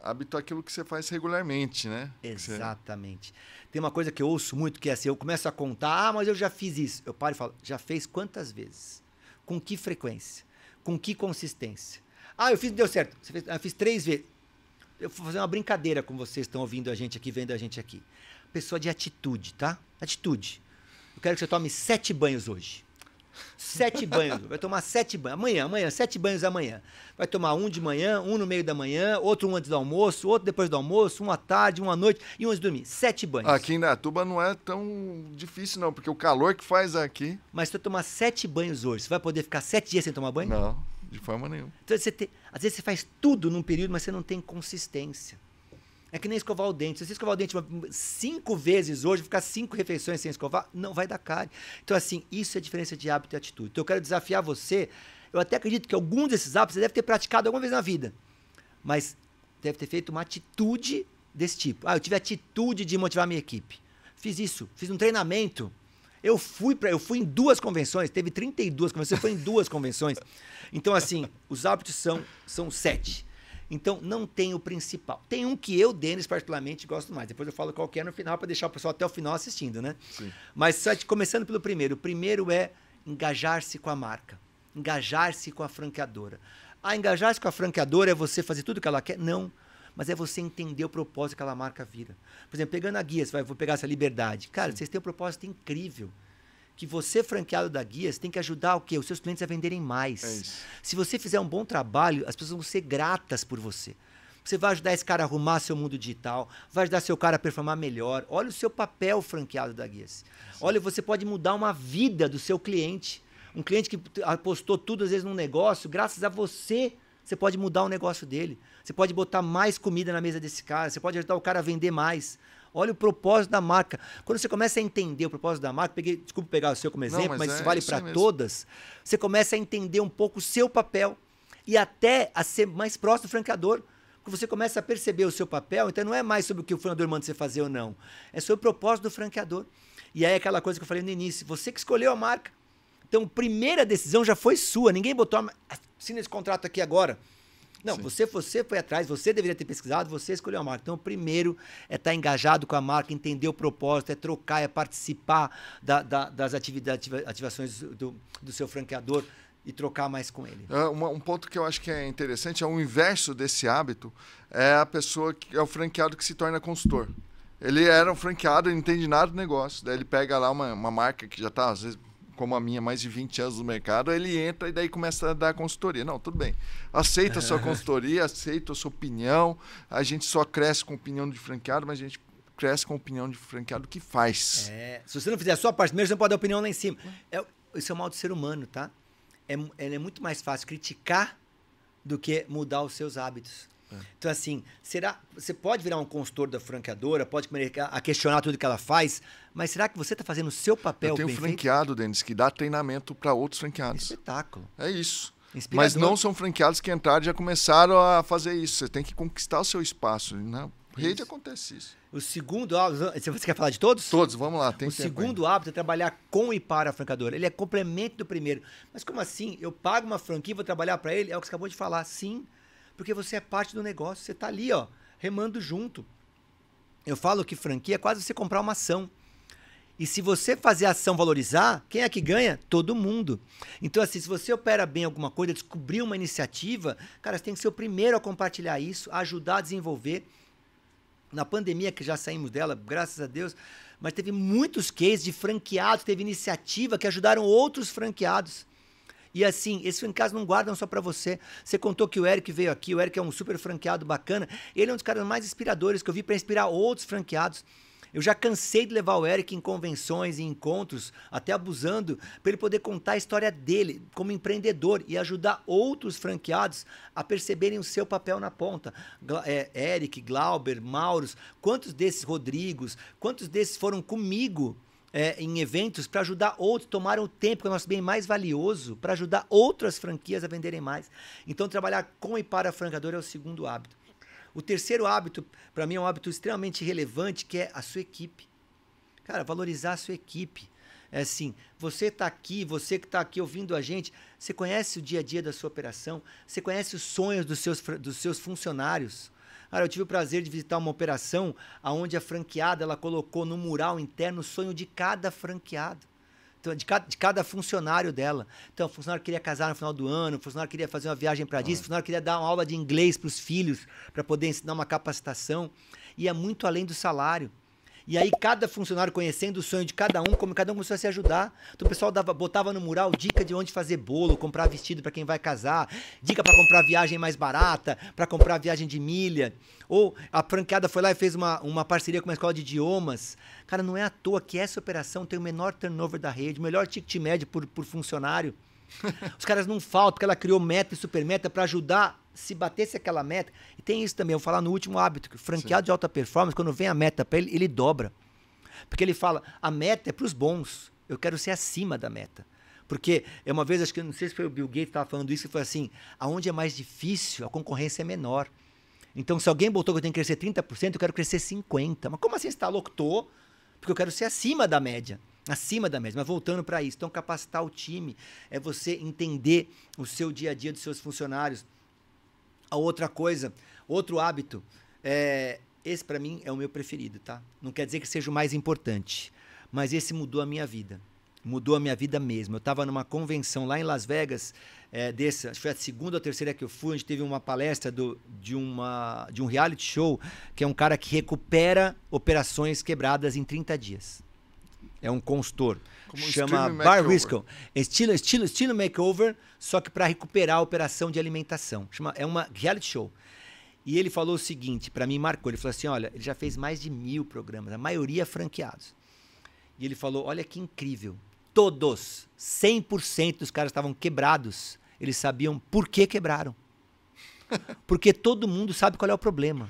Hábito é aquilo que você faz regularmente, né? Exatamente. Tem uma coisa que eu ouço muito, que é assim, eu começo a contar, mas eu já fiz isso. Eu paro e falo, já fez quantas vezes? Com que frequência? Com que consistência? Eu fiz, deu certo. Eu fiz 3 vezes. Eu vou fazer uma brincadeira com vocês que estão ouvindo a gente aqui, vendo a gente aqui. Pessoa de atitude, tá? Atitude. Eu quero que você tome 7 banhos hoje. 7 banhos. Vai tomar 7 banhos. Amanhã, 7 banhos amanhã. Vai tomar um de manhã, um no meio da manhã, outro um antes do almoço, outro depois do almoço, um à tarde, um à noite e um antes de dormir. 7 banhos. Aqui em Indaiatuba não é tão difícil, não, porque o calor que faz aqui... Mas se você tomar 7 banhos hoje, você vai poder ficar 7 dias sem tomar banho? Não, de forma nenhuma. Então, às vezes você faz tudo num período, mas você não tem consistência. É que nem escovar o dente. Se você escovar o dente 5 vezes hoje, ficar 5 refeições sem escovar, não vai dar cárie. Então, assim, isso é a diferença de hábito e atitude. Então, eu quero desafiar você. Eu até acredito que alguns desses hábitos você deve ter praticado alguma vez na vida. Mas deve ter feito uma atitude desse tipo. Eu tive atitude de motivar a minha equipe. Fiz isso. Fiz um treinamento. Eu fui em 2 convenções. Teve 32 convenções. Eu fui em 2 convenções. Então, assim, os hábitos são 7. Então, não tem o principal. Tem um que eu, Denis, particularmente, gosto mais. Depois eu falo qual que é no final, para deixar o pessoal até o final assistindo, né? Sim. Mas começando pelo primeiro. O primeiro é engajar-se com a marca. Engajar-se com a franqueadora. Engajar-se com a franqueadora é você fazer tudo o que ela quer? Não. Mas é você entender o propósito que aquela marca vira. Por exemplo, pegando a Guias, vou pegar essa Liberdade. Cara, vocês têm um propósito incrível. Que você, franqueado da Guias, tem que ajudar o quê? Os seus clientes a venderem mais. É isso. Se você fizer um bom trabalho, as pessoas vão ser gratas por você. Você vai ajudar esse cara a arrumar seu mundo digital, vai ajudar seu cara a performar melhor. Olha o seu papel, franqueado da Guias. Olha, você pode mudar uma vida do seu cliente. Um cliente que apostou tudo, às vezes, num negócio, graças a você, você pode mudar o negócio dele. Você pode botar mais comida na mesa desse cara, você pode ajudar o cara a vender mais. Olha o propósito da marca. Quando você começa a entender o propósito da marca, desculpa pegar o seu como exemplo, mas isso vale para todas, você começa a entender um pouco o seu papel e até a ser mais próximo do franqueador. Porque você começa a perceber o seu papel, então não é mais sobre o que o franqueador manda você fazer ou não. É sobre o propósito do franqueador. E aí é aquela coisa que eu falei no início, você que escolheu a marca. Então, a primeira decisão já foi sua, ninguém botou, assina esse contrato aqui agora. Não, você foi atrás, você deveria ter pesquisado, você escolheu a marca. Então, o primeiro é estar engajado com a marca, entender o propósito, é trocar, é participar das ativações do seu franqueador e trocar mais com ele. Um ponto que eu acho que é interessante, é o inverso desse hábito, é a pessoa que é o franqueado que se torna consultor. Ele era um franqueado, ele não entende nada do negócio. Daí ele pega lá uma marca que já está, às vezes, como a minha, mais de 20 anos no mercado, ele entra e daí começa a dar consultoria. Não, tudo bem. Aceita a sua consultoria, aceita a sua opinião. A gente só cresce com opinião de franqueado, mas a gente cresce com opinião de franqueado que faz. Se você não fizer a sua parte, primeiro você não pode dar opinião lá em cima. Isso é o mal do ser humano, tá? É muito mais fácil criticar do que mudar os seus hábitos. Então, assim, você pode virar um consultor da franqueadora, pode começar a questionar tudo que ela faz, mas será que você está fazendo o seu papel bem feito? Eu tenho um franqueado, Denis, que dá treinamento para outros franqueados. Espetáculo. É isso. Inspirador. Mas não são franqueados que entraram e já começaram a fazer isso. Você tem que conquistar o seu espaço. Na rede acontece isso. O segundo hábito... Você quer falar de todos? Todos, vamos lá. O segundo hábito é trabalhar com e para a franqueadora. Ele é complemento do primeiro. Mas como assim? Eu pago uma franquia e vou trabalhar para ele? É o que você acabou de falar. Sim, porque você é parte do negócio. Você está ali, ó, remando junto. Eu falo que franquia é quase você comprar uma ação. E se você fazer a ação valorizar, quem é que ganha? Todo mundo. Então, assim, se você opera bem alguma coisa, descobrir uma iniciativa, cara, você tem que ser o primeiro a compartilhar isso, a ajudar a desenvolver. Na pandemia, que já saímos dela, graças a Deus, mas teve muitos cases de franqueados, teve iniciativa que ajudaram outros franqueados. E assim, esses franqueados não guardam só para você. Você contou que o Eric veio aqui, o Eric é um super franqueado bacana. Ele é um dos caras mais inspiradores que eu vi para inspirar outros franqueados. Eu já cansei de levar o Eric em convenções e encontros, até abusando, para ele poder contar a história dele como empreendedor e ajudar outros franqueados a perceberem o seu papel na ponta. Eric, Glauber, Mauros, quantos desses Rodrigos, quantos desses foram comigo em eventos para ajudar outros, tomaram o tempo, que é o nosso bem mais valioso, para ajudar outras franquias a venderem mais. Então, trabalhar com e para franqueador é o segundo hábito. O terceiro hábito, para mim, é um hábito extremamente relevante, que é a sua equipe. Cara, valorizar a sua equipe. É assim, você que está aqui ouvindo a gente, você conhece o dia a dia da sua operação, você conhece os sonhos dos seus funcionários. Cara, eu tive o prazer de visitar uma operação onde a franqueada ela colocou no mural interno o sonho de cada franqueado. Então, de cada funcionário dela. Então, o funcionário queria casar no final do ano, o funcionário queria fazer uma viagem para Disney, o funcionário queria dar uma aula de inglês para os filhos, para poder ensinar uma capacitação. E é muito além do salário. E aí, cada funcionário conhecendo o sonho de cada um, como cada um começou a se ajudar. Então, o pessoal botava no mural dica de onde fazer bolo, comprar vestido para quem vai casar, dica para comprar viagem mais barata, para comprar viagem de milha. Ou a franqueada foi lá e fez uma parceria com uma escola de idiomas. Cara, não é à toa que essa operação tem o menor turnover da rede, o melhor ticket médio por funcionário. Os caras não faltam, porque ela criou meta e super meta para ajudar se batesse aquela meta. E tem isso também, eu vou falar no último hábito, que o franqueado de alta performance, quando vem a meta para ele, ele dobra. Porque ele fala, a meta é para os bons, eu quero ser acima da meta. Porque uma vez, acho que não sei se foi o Bill Gates que estava falando isso, e foi assim, aonde é mais difícil, a concorrência é menor. Então, se alguém botou que eu tenho que crescer 30%, eu quero crescer 50%. Mas como assim você está louco? Tô, porque eu quero ser acima da média. Acima da média, mas voltando para isso. Então, capacitar o time é você entender o seu dia a dia dos seus funcionários. A outra coisa, outro hábito, esse para mim é o meu preferido, tá? Não quer dizer que seja o mais importante, mas esse mudou a minha vida. Mudou a minha vida mesmo. Eu estava numa convenção lá em Las Vegas, acho que foi a segunda ou terceira que eu fui, onde teve uma palestra de um reality show, que é um cara que recupera operações quebradas em 30 dias. É um consultor. Chama Bar Risco. Estilo makeover, só que para recuperar a operação de alimentação. É uma reality show. E ele falou o seguinte, para mim marcou. Ele falou assim, olha, ele já fez mais de 1000 programas, a maioria franqueados. E ele falou, olha que incrível. Todos, 100% dos caras estavam quebrados. Eles sabiam por que quebraram. Porque todo mundo sabe qual é o problema.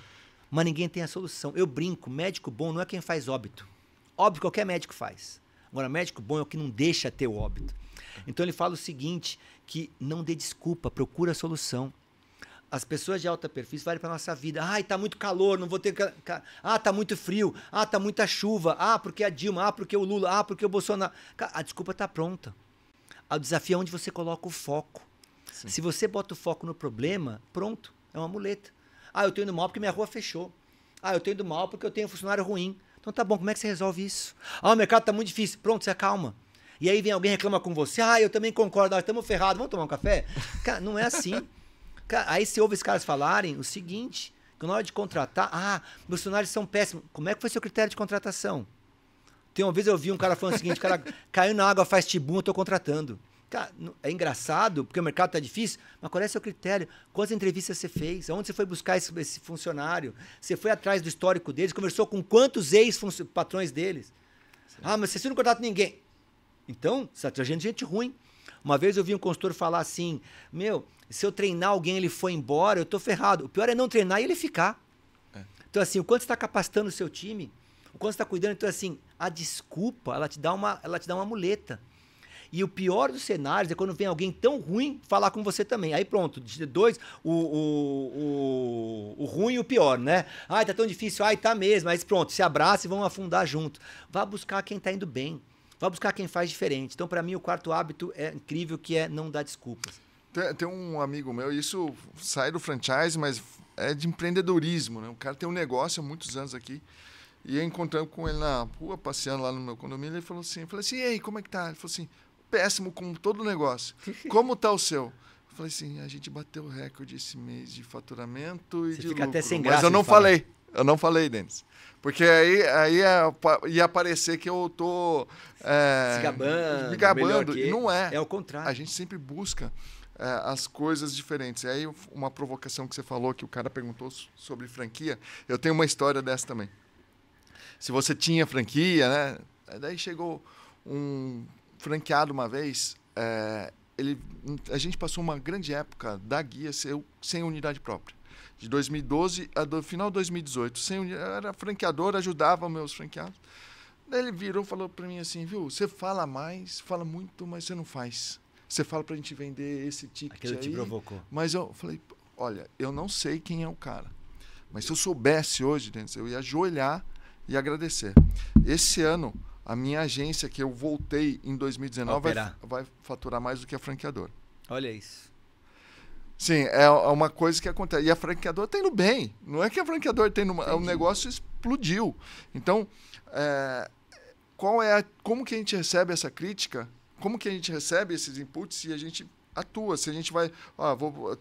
Mas ninguém tem a solução. Eu brinco, médico bom não é quem faz óbito. Óbito qualquer médico faz. Agora, médico bom é o que não deixa ter o óbito. Então ele fala o seguinte, que não dê desculpa, procura a solução. As pessoas de alta perfil valem para a nossa vida. Ai, tá muito calor, não vou ter... tá muito frio. Tá muita chuva. Porque a Dilma. Porque o Lula. Porque o Bolsonaro. A desculpa tá pronta. O desafio é onde você coloca o foco. Sim. Se você bota o foco no problema, pronto, é uma muleta. Eu tô indo mal porque minha rua fechou. Eu tô indo mal porque eu tenho um funcionário ruim. Então tá bom, como é que você resolve isso? O mercado tá muito difícil. Pronto, você acalma. E aí vem alguém reclama com você. Eu também concordo, estamos ferrados, vamos tomar um café? Cara, não é assim. Cara, aí você ouve os caras falarem o seguinte, que na hora de contratar, meus funcionários são péssimos. Como é que foi seu critério de contratação? Tem uma vez eu vi um cara falando o seguinte, o cara caiu na água, faz tibum, eu tô contratando. Cara, é engraçado, porque o mercado tá difícil, mas qual é o seu critério? Quantas entrevistas você fez? Aonde você foi buscar esse funcionário? Você foi atrás do histórico deles? Conversou com quantos ex-patrões deles? Mas você não contrata ninguém. Então, você está trazendo gente ruim. Uma vez eu vi um consultor falar assim, se eu treinar alguém e ele for embora, eu tô ferrado. O pior é não treinar e ele ficar. Então, assim, o quanto você está capacitando o seu time, o quanto você está cuidando, então, assim, a desculpa, ela te dá uma muleta. E o pior dos cenários é quando vem alguém tão ruim falar com você também. Aí pronto, dois, o ruim e o pior, né? Tá tão difícil, tá mesmo. Aí pronto, se abraça e vão afundar junto. Vá buscar quem tá indo bem. Vá buscar quem faz diferente. Então, para mim, o quarto hábito é incrível, que é não dar desculpas. Tem um amigo meu, isso sai do franchise, mas é de empreendedorismo, né? O cara tem um negócio há muitos anos aqui. E eu encontrando com ele na rua, passeando lá no meu condomínio, ele falou assim, e aí, como é que tá? Ele falou assim, péssimo como todo negócio. Como tá o seu? Eu falei assim, a gente bateu o recorde esse mês de faturamento e você de fica lucro. Até sem graça. Mas eu não falei, Denis. Porque aí ia parecer que eu tô me gabando. E não é. É o contrário. A gente sempre busca as coisas diferentes. E aí uma provocação que você falou, que o cara perguntou sobre franquia, eu tenho uma história dessa também. Se você tinha franquia, né? Daí chegou um franqueado uma vez, a gente passou uma grande época da guia sem unidade própria. De 2012 a do final de 2018. Era franqueador, ajudava meus franqueados. Daí ele virou e falou para mim assim, viu, você fala mais, fala muito, mas você não faz. Você fala pra gente vender esse ticket Aquilo aí. te provocou. Mas eu falei, olha, eu não sei quem é o cara. Mas se eu soubesse hoje, eu ia ajoelhar e agradecer. Esse ano, a minha agência, que eu voltei em 2019, vai faturar mais do que a franqueadora. Olha isso. Sim, é uma coisa que acontece. E a franqueadora está indo bem. Não é que a franqueadora tem o negócio explodiu. Então, como que a gente recebe essa crítica? Como que a gente recebe esses inputs e a gente atua? Se a gente vai...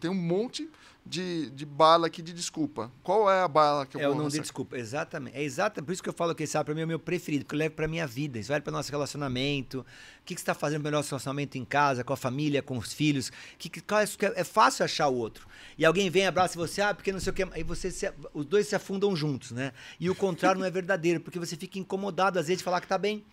tem um monte de bala aqui de desculpa. Qual é a bala que eu vou... Eu não dei desculpa. Exatamente. É exatamente por isso que eu falo que esse para mim é o meu preferido, porque eu levo para minha vida. Isso vale para o nosso relacionamento. O que você está fazendo para o nosso relacionamento em casa, com a família, com os filhos. É fácil achar o outro. E alguém vem, abraça você, porque não sei o que. Aí os dois se afundam juntos, né? E o contrário não é verdadeiro, porque você fica incomodado às vezes de falar que tá bem.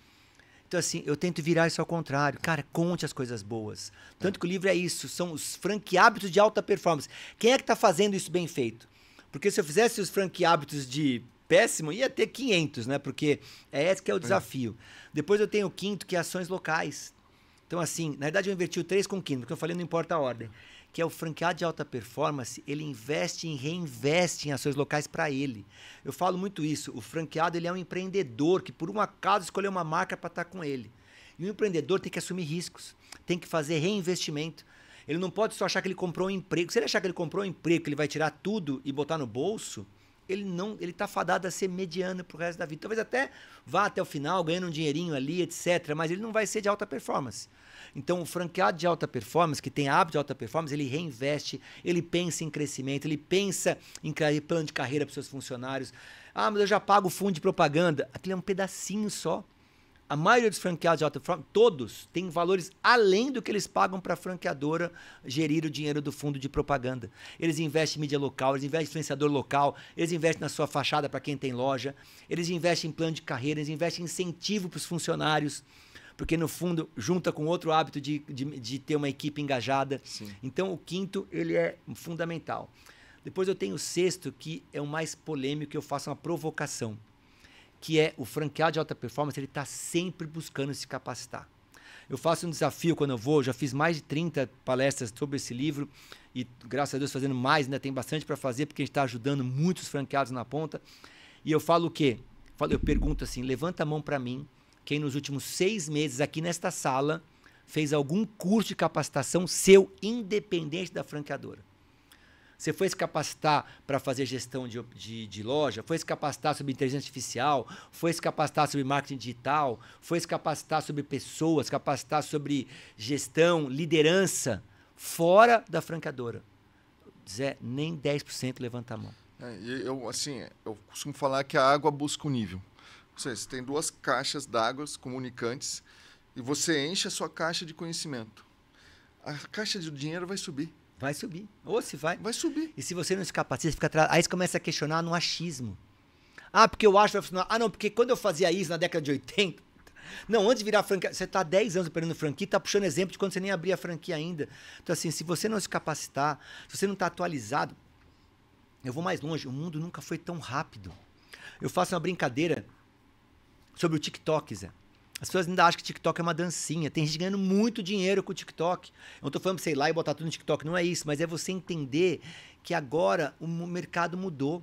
Então, assim, eu tento virar isso ao contrário. Cara, conte as coisas boas. Tanto que o livro é isso, são os franqueábitos de alta performance. Quem é que está fazendo isso bem feito? Porque se eu fizesse os franqueábitos de péssimo, ia ter 500, né? Porque esse que é o desafio. Depois eu tenho o quinto, que é ações locais. Então, assim, na verdade eu inverti o 3 com o quinto, porque eu falei não importa a ordem. Que é o franqueado de alta performance, ele investe e reinveste em ações locais para ele. Eu falo muito isso, o franqueado ele é um empreendedor que por um acaso escolheu uma marca para estar com ele. E o empreendedor tem que assumir riscos, tem que fazer reinvestimento. Ele não pode só achar que ele comprou um emprego. Se ele achar que ele comprou um emprego, que ele vai tirar tudo e botar no bolso, ele está fadado a ser mediano pro resto da vida. Talvez até vá até o final, ganhando um dinheirinho ali, etc. Mas ele não vai ser de alta performance. Então, o franqueado de alta performance, que tem hábito de alta performance, ele reinveste, ele pensa em crescimento, ele pensa em plano de carreira para os seus funcionários. Ah, mas eu já pago o fundo de propaganda. Aquilo é um pedacinho só. A maioria dos franqueados de alta performance, todos, têm valores além do que eles pagam para a franqueadora gerir o dinheiro do fundo de propaganda. Eles investem em mídia local, eles investem em influenciador local, eles investem na sua fachada para quem tem loja, eles investem em plano de carreira, eles investem em incentivo para os funcionários, porque no fundo junta com outro hábito de ter uma equipe engajada. Sim. Então o quinto ele é fundamental. Depois eu tenho o sexto, que é o mais polêmico, que eu faço uma provocação, que é o franqueado de alta performance, ele está sempre buscando se capacitar. Eu faço um desafio quando eu vou, já fiz mais de 30 palestras sobre esse livro e graças a Deus fazendo mais, ainda tem bastante para fazer, porque a gente está ajudando muitos franqueados na ponta. E eu falo o quê? Eu pergunto assim, levanta a mão para mim, quem nos últimos 6 meses aqui nesta sala fez algum curso de capacitação seu, independente da franqueadora. Você foi se capacitar para fazer gestão de loja, foi se capacitar sobre inteligência artificial, foi se capacitar sobre marketing digital, foi se capacitar sobre pessoas, capacitar sobre gestão, liderança, fora da franqueadora. Zé, nem 10% levanta a mão. Eu costumo falar que a água busca um nível. Ou seja, você tem 2 caixas d'água comunicantes e você enche a sua caixa de conhecimento. A caixa de dinheiro vai subir. Vai subir. Ou se vai. Vai subir. E se você não se capacita, fica atrás. Aí você começa a questionar no achismo. Ah, porque eu acho que vai funcionar. Ah, não, porque quando eu fazia isso na década de 80... Não, antes de virar franquia... Você está há 10 anos operando franquia, está puxando exemplo de quando você nem abria a franquia ainda. Então, assim, se você não se capacitar, se você não está atualizado... Eu vou mais longe. O mundo nunca foi tão rápido. Eu faço uma brincadeira sobre o TikTok, Zé. As pessoas ainda acham que TikTok é uma dancinha. Tem gente ganhando muito dinheiro com o TikTok. Eu não estou falando para você ir lá e botar tudo no TikTok. Não é isso. Mas é você entender que agora o mercado mudou.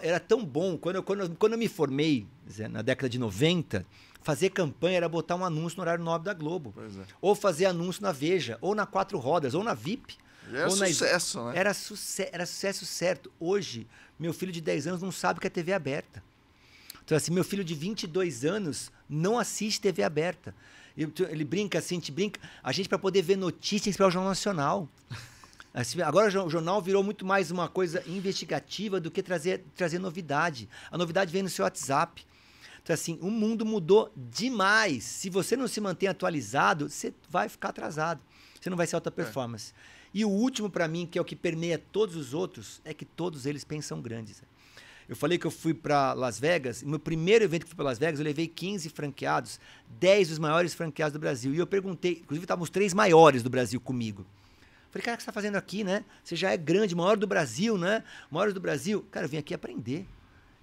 Era tão bom. Quando eu me formei, Zé, na década de 90, fazer campanha era botar um anúncio no horário nobre da Globo. Pois é. Ou fazer anúncio na Veja, ou na 4 Rodas, ou na VIP. Era sucesso, né? Era sucesso certo. Hoje, meu filho de 10 anos não sabe o que é TV aberta. Então, assim, meu filho de 22 anos não assiste TV aberta. Ele brinca assim, a gente para poder ver notícias para o Jornal Nacional. Assim, agora o jornal virou muito mais uma coisa investigativa do que trazer novidade. A novidade vem no seu WhatsApp. Então, assim, o mundo mudou demais. Se você não se mantém atualizado, você vai ficar atrasado. Você não vai ser alta performance. E o último, para mim, que é o que permeia todos os outros, é que todos eles pensam grandes. Eu falei que eu fui para Las Vegas, no meu primeiro evento que fui para Las Vegas, eu levei 15 franqueados, 10 dos maiores franqueados do Brasil. E eu perguntei, inclusive estavam os 3 maiores do Brasil comigo. Falei, cara, o que você está fazendo aqui, né? Você já é grande, maior do Brasil, né? Maiores do Brasil. Cara, eu vim aqui aprender.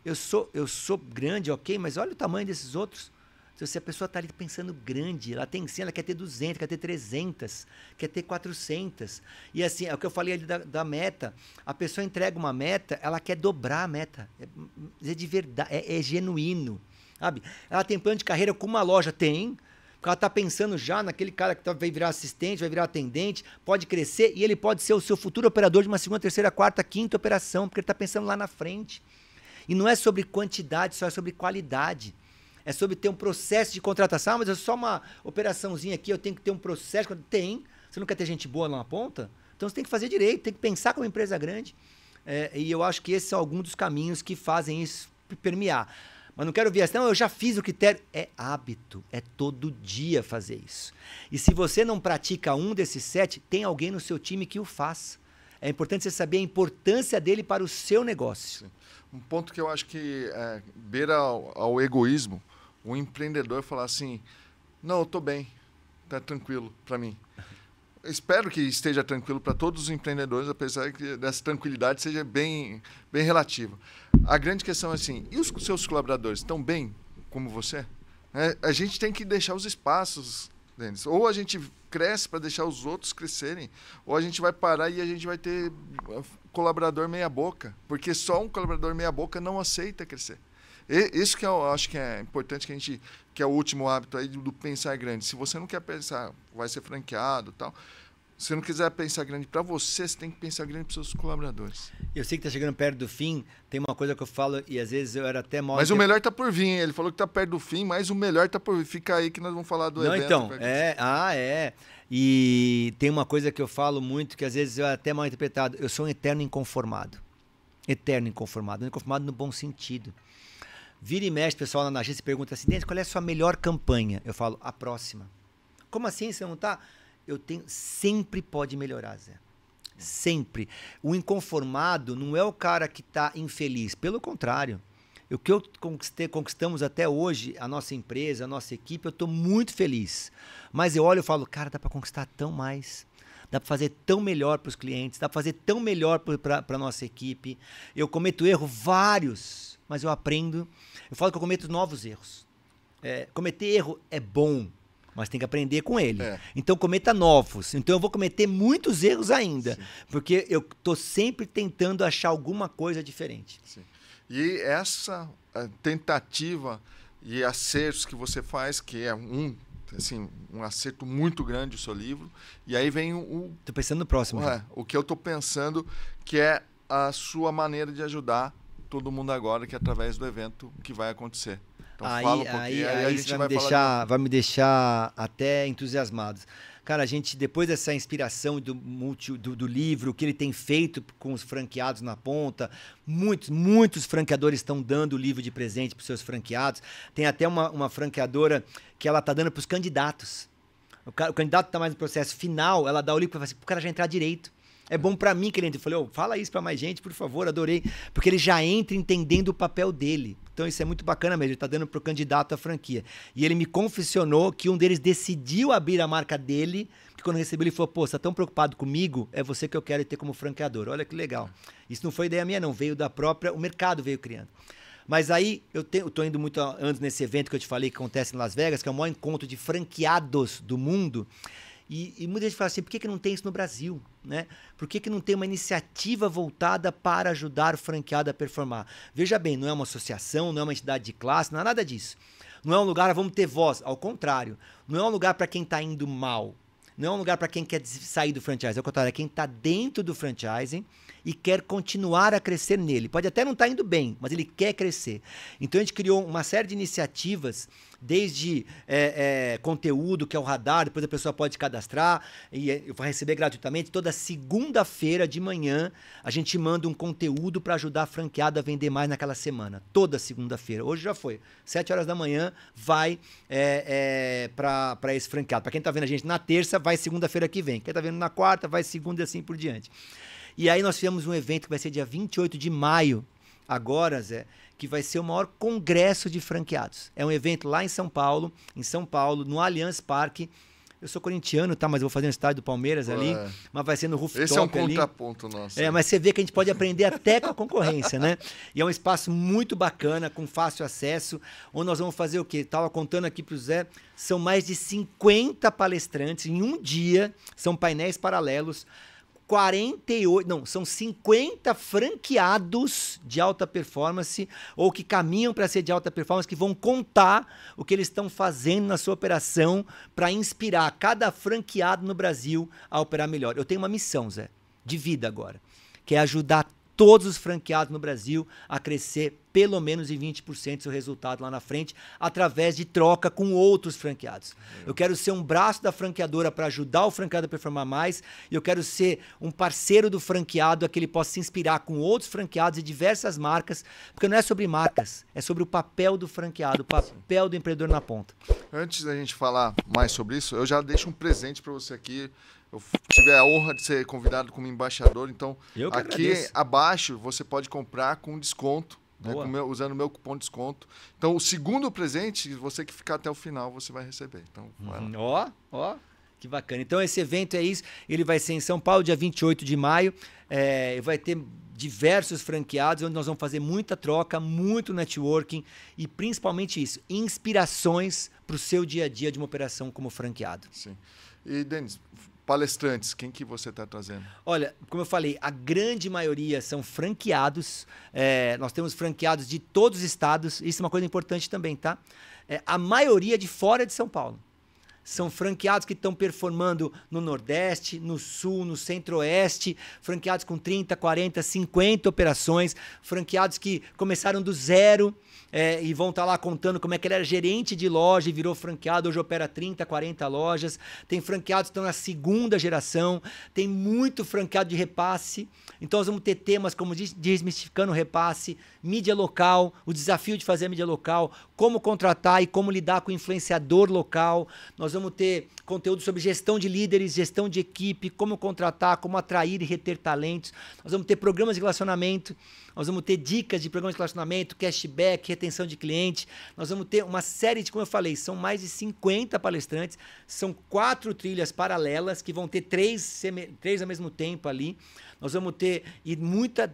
eu sou grande, ok, mas olha o tamanho desses outros. Se a pessoa está ali pensando grande, ela tem sim, ela quer ter 200, quer ter 300, quer ter 400. E assim, é o que eu falei ali da meta. A pessoa entrega uma meta, ela quer dobrar a meta. É de verdade, é genuíno. Sabe? Ela tem plano de carreira com uma loja? Tem. Porque ela está pensando já naquele cara que vai virar assistente, vai virar atendente, pode crescer e ele pode ser o seu futuro operador de uma segunda, terceira, quarta, quinta operação, porque ele está pensando lá na frente. E não é sobre quantidade, só é sobre qualidade. É sobre ter um processo de contratação, mas é só uma operaçãozinha aqui, eu tenho que ter um processo. Tem. Você não quer ter gente boa lá na ponta? Então você tem que fazer direito, tem que pensar como empresa grande. E eu acho que esses são alguns dos caminhos que fazem isso permear. Mas não quero ver assim, não, eu já fiz o critério. É hábito, é todo dia fazer isso. E se você não pratica um desses 7, tem alguém no seu time que o faça. É importante você saber a importância dele para o seu negócio. Sim. Um ponto que eu acho que beira ao egoísmo, o empreendedor falar assim, não, eu estou bem, está tranquilo para mim. Eu espero que esteja tranquilo para todos os empreendedores, apesar que dessa tranquilidade seja bem relativa. A grande questão é assim, e os seus colaboradores estão bem como você? A gente tem que deixar os espaços, Denis. Ou a gente cresce para deixar os outros crescerem, ou a gente vai parar e a gente vai ter colaborador meia boca, porque só um colaborador meia boca não aceita crescer. Isso que eu acho que é importante, que é o último hábito aí do pensar grande. Se você não quer pensar, vai ser franqueado e tal, se você não quiser pensar grande para você, você tem que pensar grande para os seus colaboradores. Eu sei que está chegando perto do fim, tem uma coisa que eu falo e às vezes eu era até mal... Mas o melhor está por vir, ele falou que está perto do fim, mas o melhor está por vir. Fica aí que nós vamos falar do evento. Então, E tem uma coisa que eu falo muito, que às vezes é até mal interpretado, eu sou um eterno inconformado. Eterno inconformado no bom sentido. Vira e mexe, o pessoal lá na agência pergunta assim, Denis, qual é a sua melhor campanha? Eu falo, a próxima. Como assim, você não está? Sempre pode melhorar, Zé. Sempre. O inconformado não é o cara que está infeliz. Pelo contrário. O que conquistamos até hoje, a nossa empresa, a nossa equipe, eu estou muito feliz. Mas eu olho e falo, cara, dá para conquistar tão mais. Dá para fazer tão melhor para os clientes, dá para fazer tão melhor para a nossa equipe. Eu cometo erro vários, mas eu aprendo. Eu falo que eu cometo novos erros. Cometer erro é bom, mas tem que aprender com ele. Então cometa novos. Então eu vou cometer muitos erros ainda, porque eu estou sempre tentando achar alguma coisa diferente. Sim. E essa tentativa e acertos que você faz, que é um acerto muito grande o seu livro, e aí vem Estou pensando no próximo. O que eu estou pensando, que é a sua maneira de ajudar todo mundo agora, que é através do evento que vai acontecer. Então fala um pouquinho, aí a gente vai me deixar até entusiasmado. Cara, a gente, depois dessa inspiração do livro, o que ele tem feito com os franqueados na ponta, muitos franqueadores estão dando o livro de presente para os seus franqueados. Tem até uma franqueadora que ela está dando para os candidatos. O candidato está mais no processo final, ela dá o livro para o cara já entrar direito. É bom para mim que ele entre. Eu falei, fala isso para mais gente, por favor, adorei. Porque ele já entra entendendo o papel dele. Então isso é muito bacana mesmo, ele está dando para o candidato à franquia. E ele me confessionou que um deles decidiu abrir a marca dele, que quando recebeu ele falou, pô, você está tão preocupado comigo, é você que eu quero ter como franqueador. Olha que legal. Isso não foi ideia minha não, veio da própria, o mercado veio criando. Mas aí eu estou indo muito antes nesse evento que eu te falei que acontece em Las Vegas, que é o maior encontro de franqueados do mundo. E muita gente fala assim, por que não tem isso no Brasil? Né? Por que não tem uma iniciativa voltada para ajudar o franqueado a performar? Veja bem, não é uma associação, não é uma entidade de classe, não é nada disso. Não é um lugar, vamos ter voz, ao contrário. Não é um lugar para quem está indo mal. Não é um lugar para quem quer sair do franchise, ao contrário, é quem está dentro do franchising e quer continuar a crescer nele. Pode até não estar indo bem, mas ele quer crescer. Então a gente criou uma série de iniciativas, desde conteúdo, que é o radar, depois a pessoa pode cadastrar, e eu vou receber gratuitamente. Toda segunda-feira de manhã a gente manda um conteúdo para ajudar a franqueada a vender mais naquela semana. Toda segunda-feira. Hoje já foi. 7 horas da manhã vai para esse franqueado. Para quem está vendo a gente na terça, vai segunda-feira que vem. Quem está vendo na quarta, vai segunda e assim por diante. E aí nós fizemos um evento que vai ser dia 28 de maio, agora, Zé, que vai ser o maior congresso de franqueados. É um evento lá em São Paulo, no Allianz Parque. Eu sou corintiano, tá? Mas eu vou fazer um estádio do Palmeiras ali. Mas vai ser no rooftop ali. Esse é um contraponto nosso. Mas você vê que a gente pode aprender até com a concorrência, né? E é um espaço muito bacana, com fácil acesso, onde nós vamos fazer o quê? Estava contando aqui para o Zé, são mais de 50 palestrantes em um dia, são painéis paralelos, 48, não, são 50 franqueados de alta performance ou que caminham para ser de alta performance, que vão contar o que eles estão fazendo na sua operação para inspirar cada franqueado no Brasil a operar melhor. Eu tenho uma missão, Zé, de vida agora, que é ajudar todos os franqueados no Brasil a crescer pelo menos em 20% seu resultado lá na frente, através de troca com outros franqueados. Eu quero ser um braço da franqueadora para ajudar o franqueado a performar mais, e eu quero ser um parceiro do franqueado a que ele possa se inspirar com outros franqueados e diversas marcas, porque não é sobre marcas, é sobre o papel do franqueado, o papel do empreendedor na ponta. Antes da gente falar mais sobre isso, eu já deixo um presente para você aqui. Eu tive a honra de ser convidado como embaixador, então aqui abaixo você pode comprar com desconto, né, usando o meu cupom de desconto. Então o segundo presente, você que ficar até o final, você vai receber. Então, ó, que bacana. Então esse evento é isso, ele vai ser em São Paulo, dia 28 de maio, vai ter diversos franqueados, onde nós vamos fazer muita troca, muito networking e principalmente isso, inspirações para o seu dia a dia de uma operação como franqueado. Sim. E, Denis, palestrantes, quem que você está trazendo? Olha, como eu falei, a grande maioria são franqueados. Nós temos franqueados de todos os estados. Isso é uma coisa importante também, tá? A maioria de fora de São Paulo. São franqueados que estão performando no Nordeste, no Sul, no Centro-Oeste, franqueados com 30, 40, 50 operações, franqueados que começaram do zero e vão estar lá contando como é que ele era gerente de loja e virou franqueado, hoje opera 30, 40 lojas. Tem franqueados que estão na segunda geração, tem muito franqueado de repasse. Então nós vamos ter temas como desmistificando o repasse, mídia local, o desafio de fazer a mídia local, como contratar e como lidar com o influenciador local. Nós vamos ter conteúdo sobre gestão de líderes, gestão de equipe, como contratar, como atrair e reter talentos. Nós vamos ter programas de relacionamento, nós vamos ter dicas de programas de relacionamento, cashback, retenção de cliente. Nós vamos ter uma série de, como eu falei, são mais de 50 palestrantes, são 4 trilhas paralelas que vão ter 3 ao mesmo tempo ali. Nós vamos ter muita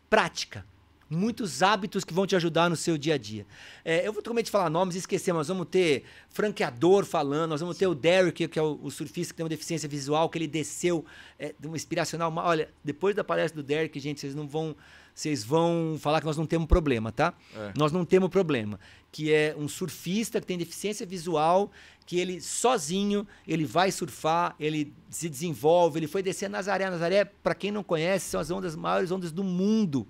prática, muitos hábitos que vão te ajudar no seu dia a dia. Eu vou totalmente falar nomes e esquecer, mas nós vamos ter franqueador falando, nós vamos ter o Derek, que é o surfista que tem uma deficiência visual, que ele desceu de uma inspiracional. Olha, depois da palestra do Derek, gente, vocês vão falar que nós não temos problema, tá? Nós não temos problema. Que é um surfista que tem deficiência visual, que ele sozinho, ele vai surfar, ele se desenvolve, ele foi descer Nazaré. Nazaré, para quem não conhece, são as maiores ondas do mundo.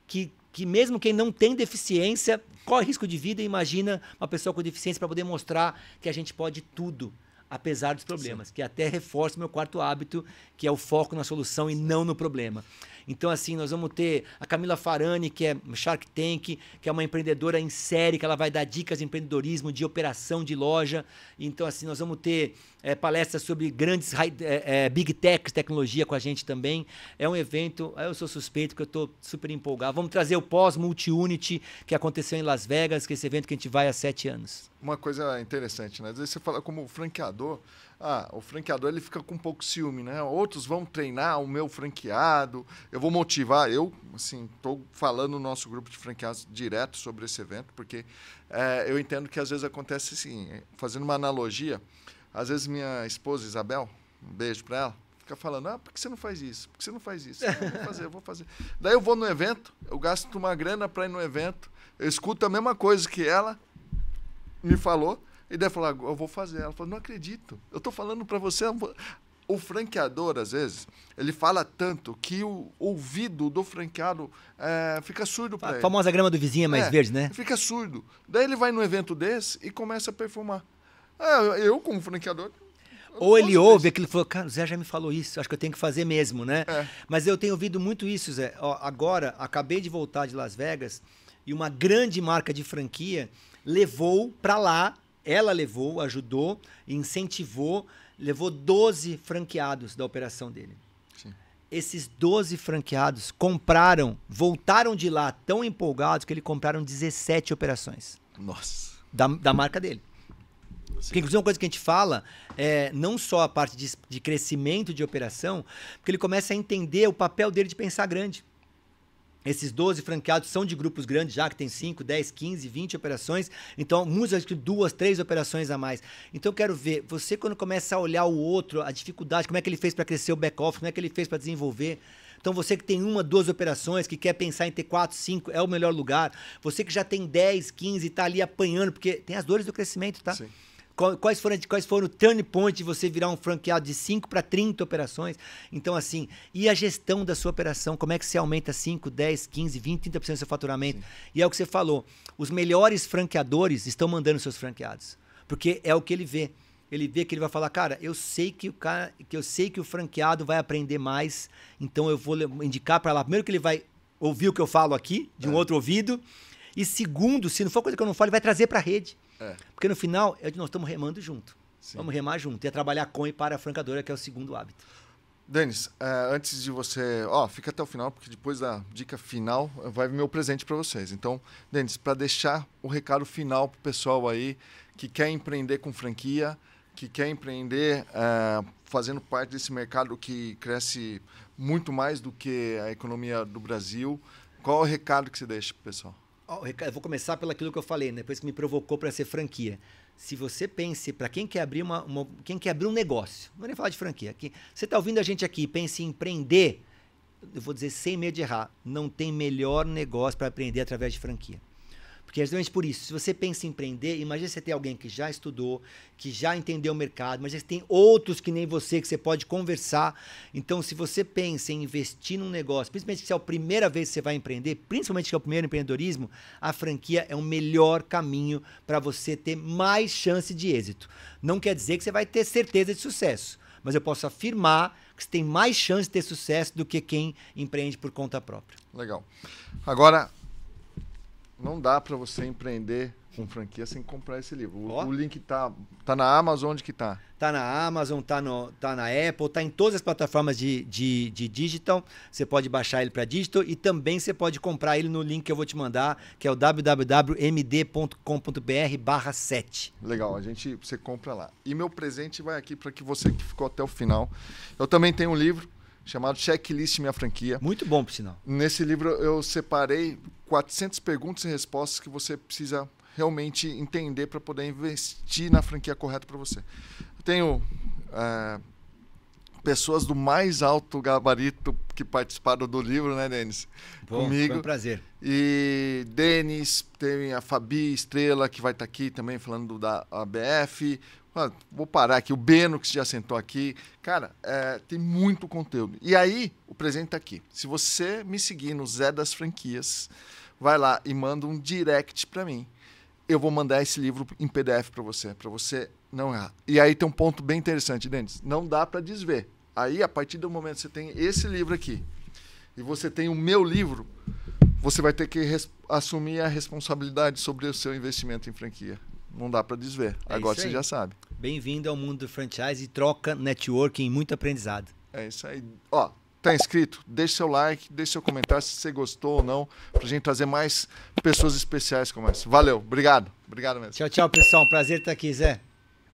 Que mesmo quem não tem deficiência corre risco de vida e imagina uma pessoa com deficiência para poder mostrar que a gente pode tudo, apesar dos problemas. Sim. Que até reforça o meu quarto hábito, que é o foco na solução e não no problema. Então, assim, nós vamos ter a Camila Farani, que é Shark Tank, que é uma empreendedora em série, que ela vai dar dicas de empreendedorismo, de operação de loja. Então, assim, nós vamos ter palestras sobre grandes big techs, tecnologia com a gente também. É um evento, eu sou suspeito, porque eu estou super empolgado. Vamos trazer o pós-Multi-Unity, que aconteceu em Las Vegas, que é esse evento que a gente vai há 7 anos. Uma coisa interessante, né? Às vezes você fala como franqueador, o franqueador ele fica com um pouco de ciúme, né? Outros vão treinar o meu franqueado, eu vou motivar. Eu, assim, estou falando no nosso grupo de franqueados direto sobre esse evento, porque eu entendo que às vezes acontece assim, fazendo uma analogia, às vezes minha esposa Isabel, um beijo para ela, fica falando, por que você não faz isso? Por que você não faz isso? Eu vou fazer. Daí eu vou no evento, eu gasto uma grana para ir no evento, eu escuto a mesma coisa que ela me falou, e daí falou, eu vou fazer. Ela falou, não acredito, eu estou falando para você. O franqueador, às vezes, ele fala tanto que o ouvido do franqueado fica surdo para ele. A famosa grama do vizinho é mais verde, né? Fica surdo. Daí ele vai num evento desse e começa a performar. Eu, como franqueador... Ou ele ouve aquilo e falou, cara, o Zé já me falou isso, acho que eu tenho que fazer mesmo, né? Mas eu tenho ouvido muito isso, Zé. Agora, acabei de voltar de Las Vegas e uma grande marca de franquia levou para lá, ela levou, ajudou, incentivou, levou 12 franqueados da operação dele. Sim. Esses 12 franqueados voltaram de lá tão empolgados que eles compraram 17 operações. Nossa. Da marca dele. Porque, inclusive, uma coisa que a gente fala é não só a parte de crescimento de operação, porque ele começa a entender o papel dele de pensar grande. Esses 12 franqueados são de grupos grandes já, que tem 5, 10, 15, 20 operações. Então, muitos acho que 2, 3 operações a mais. Então, eu quero ver, você quando começa a olhar o outro, a dificuldade, como é que ele fez para crescer o back-office, como é que ele fez para desenvolver. Então, você que tem 1, 2 operações, que quer pensar em ter 4, 5, é o melhor lugar. Você que já tem 10, 15 e está ali apanhando, porque tem as dores do crescimento, tá? Sim. Quais foram o turn point de você virar um franqueado de 5 para 30 operações? Então, assim, e a gestão da sua operação? Como é que você aumenta 5, 10, 15, 20, 30% do seu faturamento? Sim. E é o que você falou. Os melhores franqueadores estão mandando seus franqueados. Porque é o que ele vê. Ele vê que ele vai falar, cara, eu sei que o franqueado vai aprender mais, então eu vou indicar para lá. Primeiro que ele vai ouvir o que eu falo aqui, de um outro ouvido. E segundo, se não for coisa que eu não falo, ele vai trazer para a rede. Porque no final, nós estamos remando junto. Sim. Vamos remar junto. E é trabalhar com e para a francadora, que é o segundo hábito. Denis, antes de você... fica até o final, porque depois da dica final vai meu presente para vocês. Então, Denis, para deixar o recado final para o pessoal aí que quer empreender com franquia, que quer empreender fazendo parte desse mercado que cresce muito mais do que a economia do Brasil, qual é o recado que você deixa para o pessoal? Eu vou começar pelo aquilo que eu falei, né? Depois que me provocou para ser franquia. Se você pense, para quem quer abrir quem quer abrir um negócio, não vou nem falar de franquia, você está ouvindo a gente aqui, pense em empreender, eu vou dizer sem medo de errar, não tem melhor negócio para aprender através de franquia. Porque é justamente por isso, se você pensa em empreender, imagina você ter alguém que já estudou, que já entendeu o mercado, mas tem outros que nem você, que você pode conversar. Então, se você pensa em investir num negócio, principalmente se é a primeira vez que você vai empreender, principalmente que é o primeiro empreendedorismo, a franquia é o melhor caminho para você ter mais chance de êxito. Não quer dizer que você vai ter certeza de sucesso, mas eu posso afirmar que você tem mais chance de ter sucesso do que quem empreende por conta própria. Legal. Agora... não dá para você empreender com franquia sem comprar esse livro. O link tá na Amazon, onde que tá? Tá na Amazon, tá na Apple, tá em todas as plataformas de digital. Você pode baixar ele para digital e também você pode comprar ele no link que eu vou te mandar, que é o www.md.com.br/7. Legal, você compra lá. E meu presente vai aqui para que você que ficou até o final. Eu também tenho um livro chamado Checklist Minha Franquia. Muito bom, por sinal. Nesse livro eu separei 400 perguntas e respostas que você precisa realmente entender para poder investir na franquia correta para você. Eu tenho pessoas do mais alto gabarito que participaram do livro, né, Denis? Comigo. Foi um prazer. E Denis, tem a Fabi Estrela, que vai estar aqui também falando da ABF. Vou parar aqui, o Beno, que já sentou aqui. Cara, tem muito conteúdo. E aí, o presente está aqui. Se você me seguir no Zé das Franquias, vai lá e manda um direct para mim. Eu vou mandar esse livro em PDF para você não errar. E aí tem um ponto bem interessante, Denis. Não dá para desver. Aí, a partir do momento que você tem esse livro aqui e você tem o meu livro, você vai ter que assumir a responsabilidade sobre o seu investimento em franquia. Não dá para desver. Agora você já sabe. Bem-vindo ao mundo do franchise, troca, networking, muito aprendizado. É isso aí. Tá inscrito? Deixe seu like, deixe seu comentário se você gostou ou não, pra gente trazer mais pessoas especiais como essa. Valeu, obrigado. Obrigado mesmo. Tchau, tchau, pessoal. Um prazer estar aqui, Zé.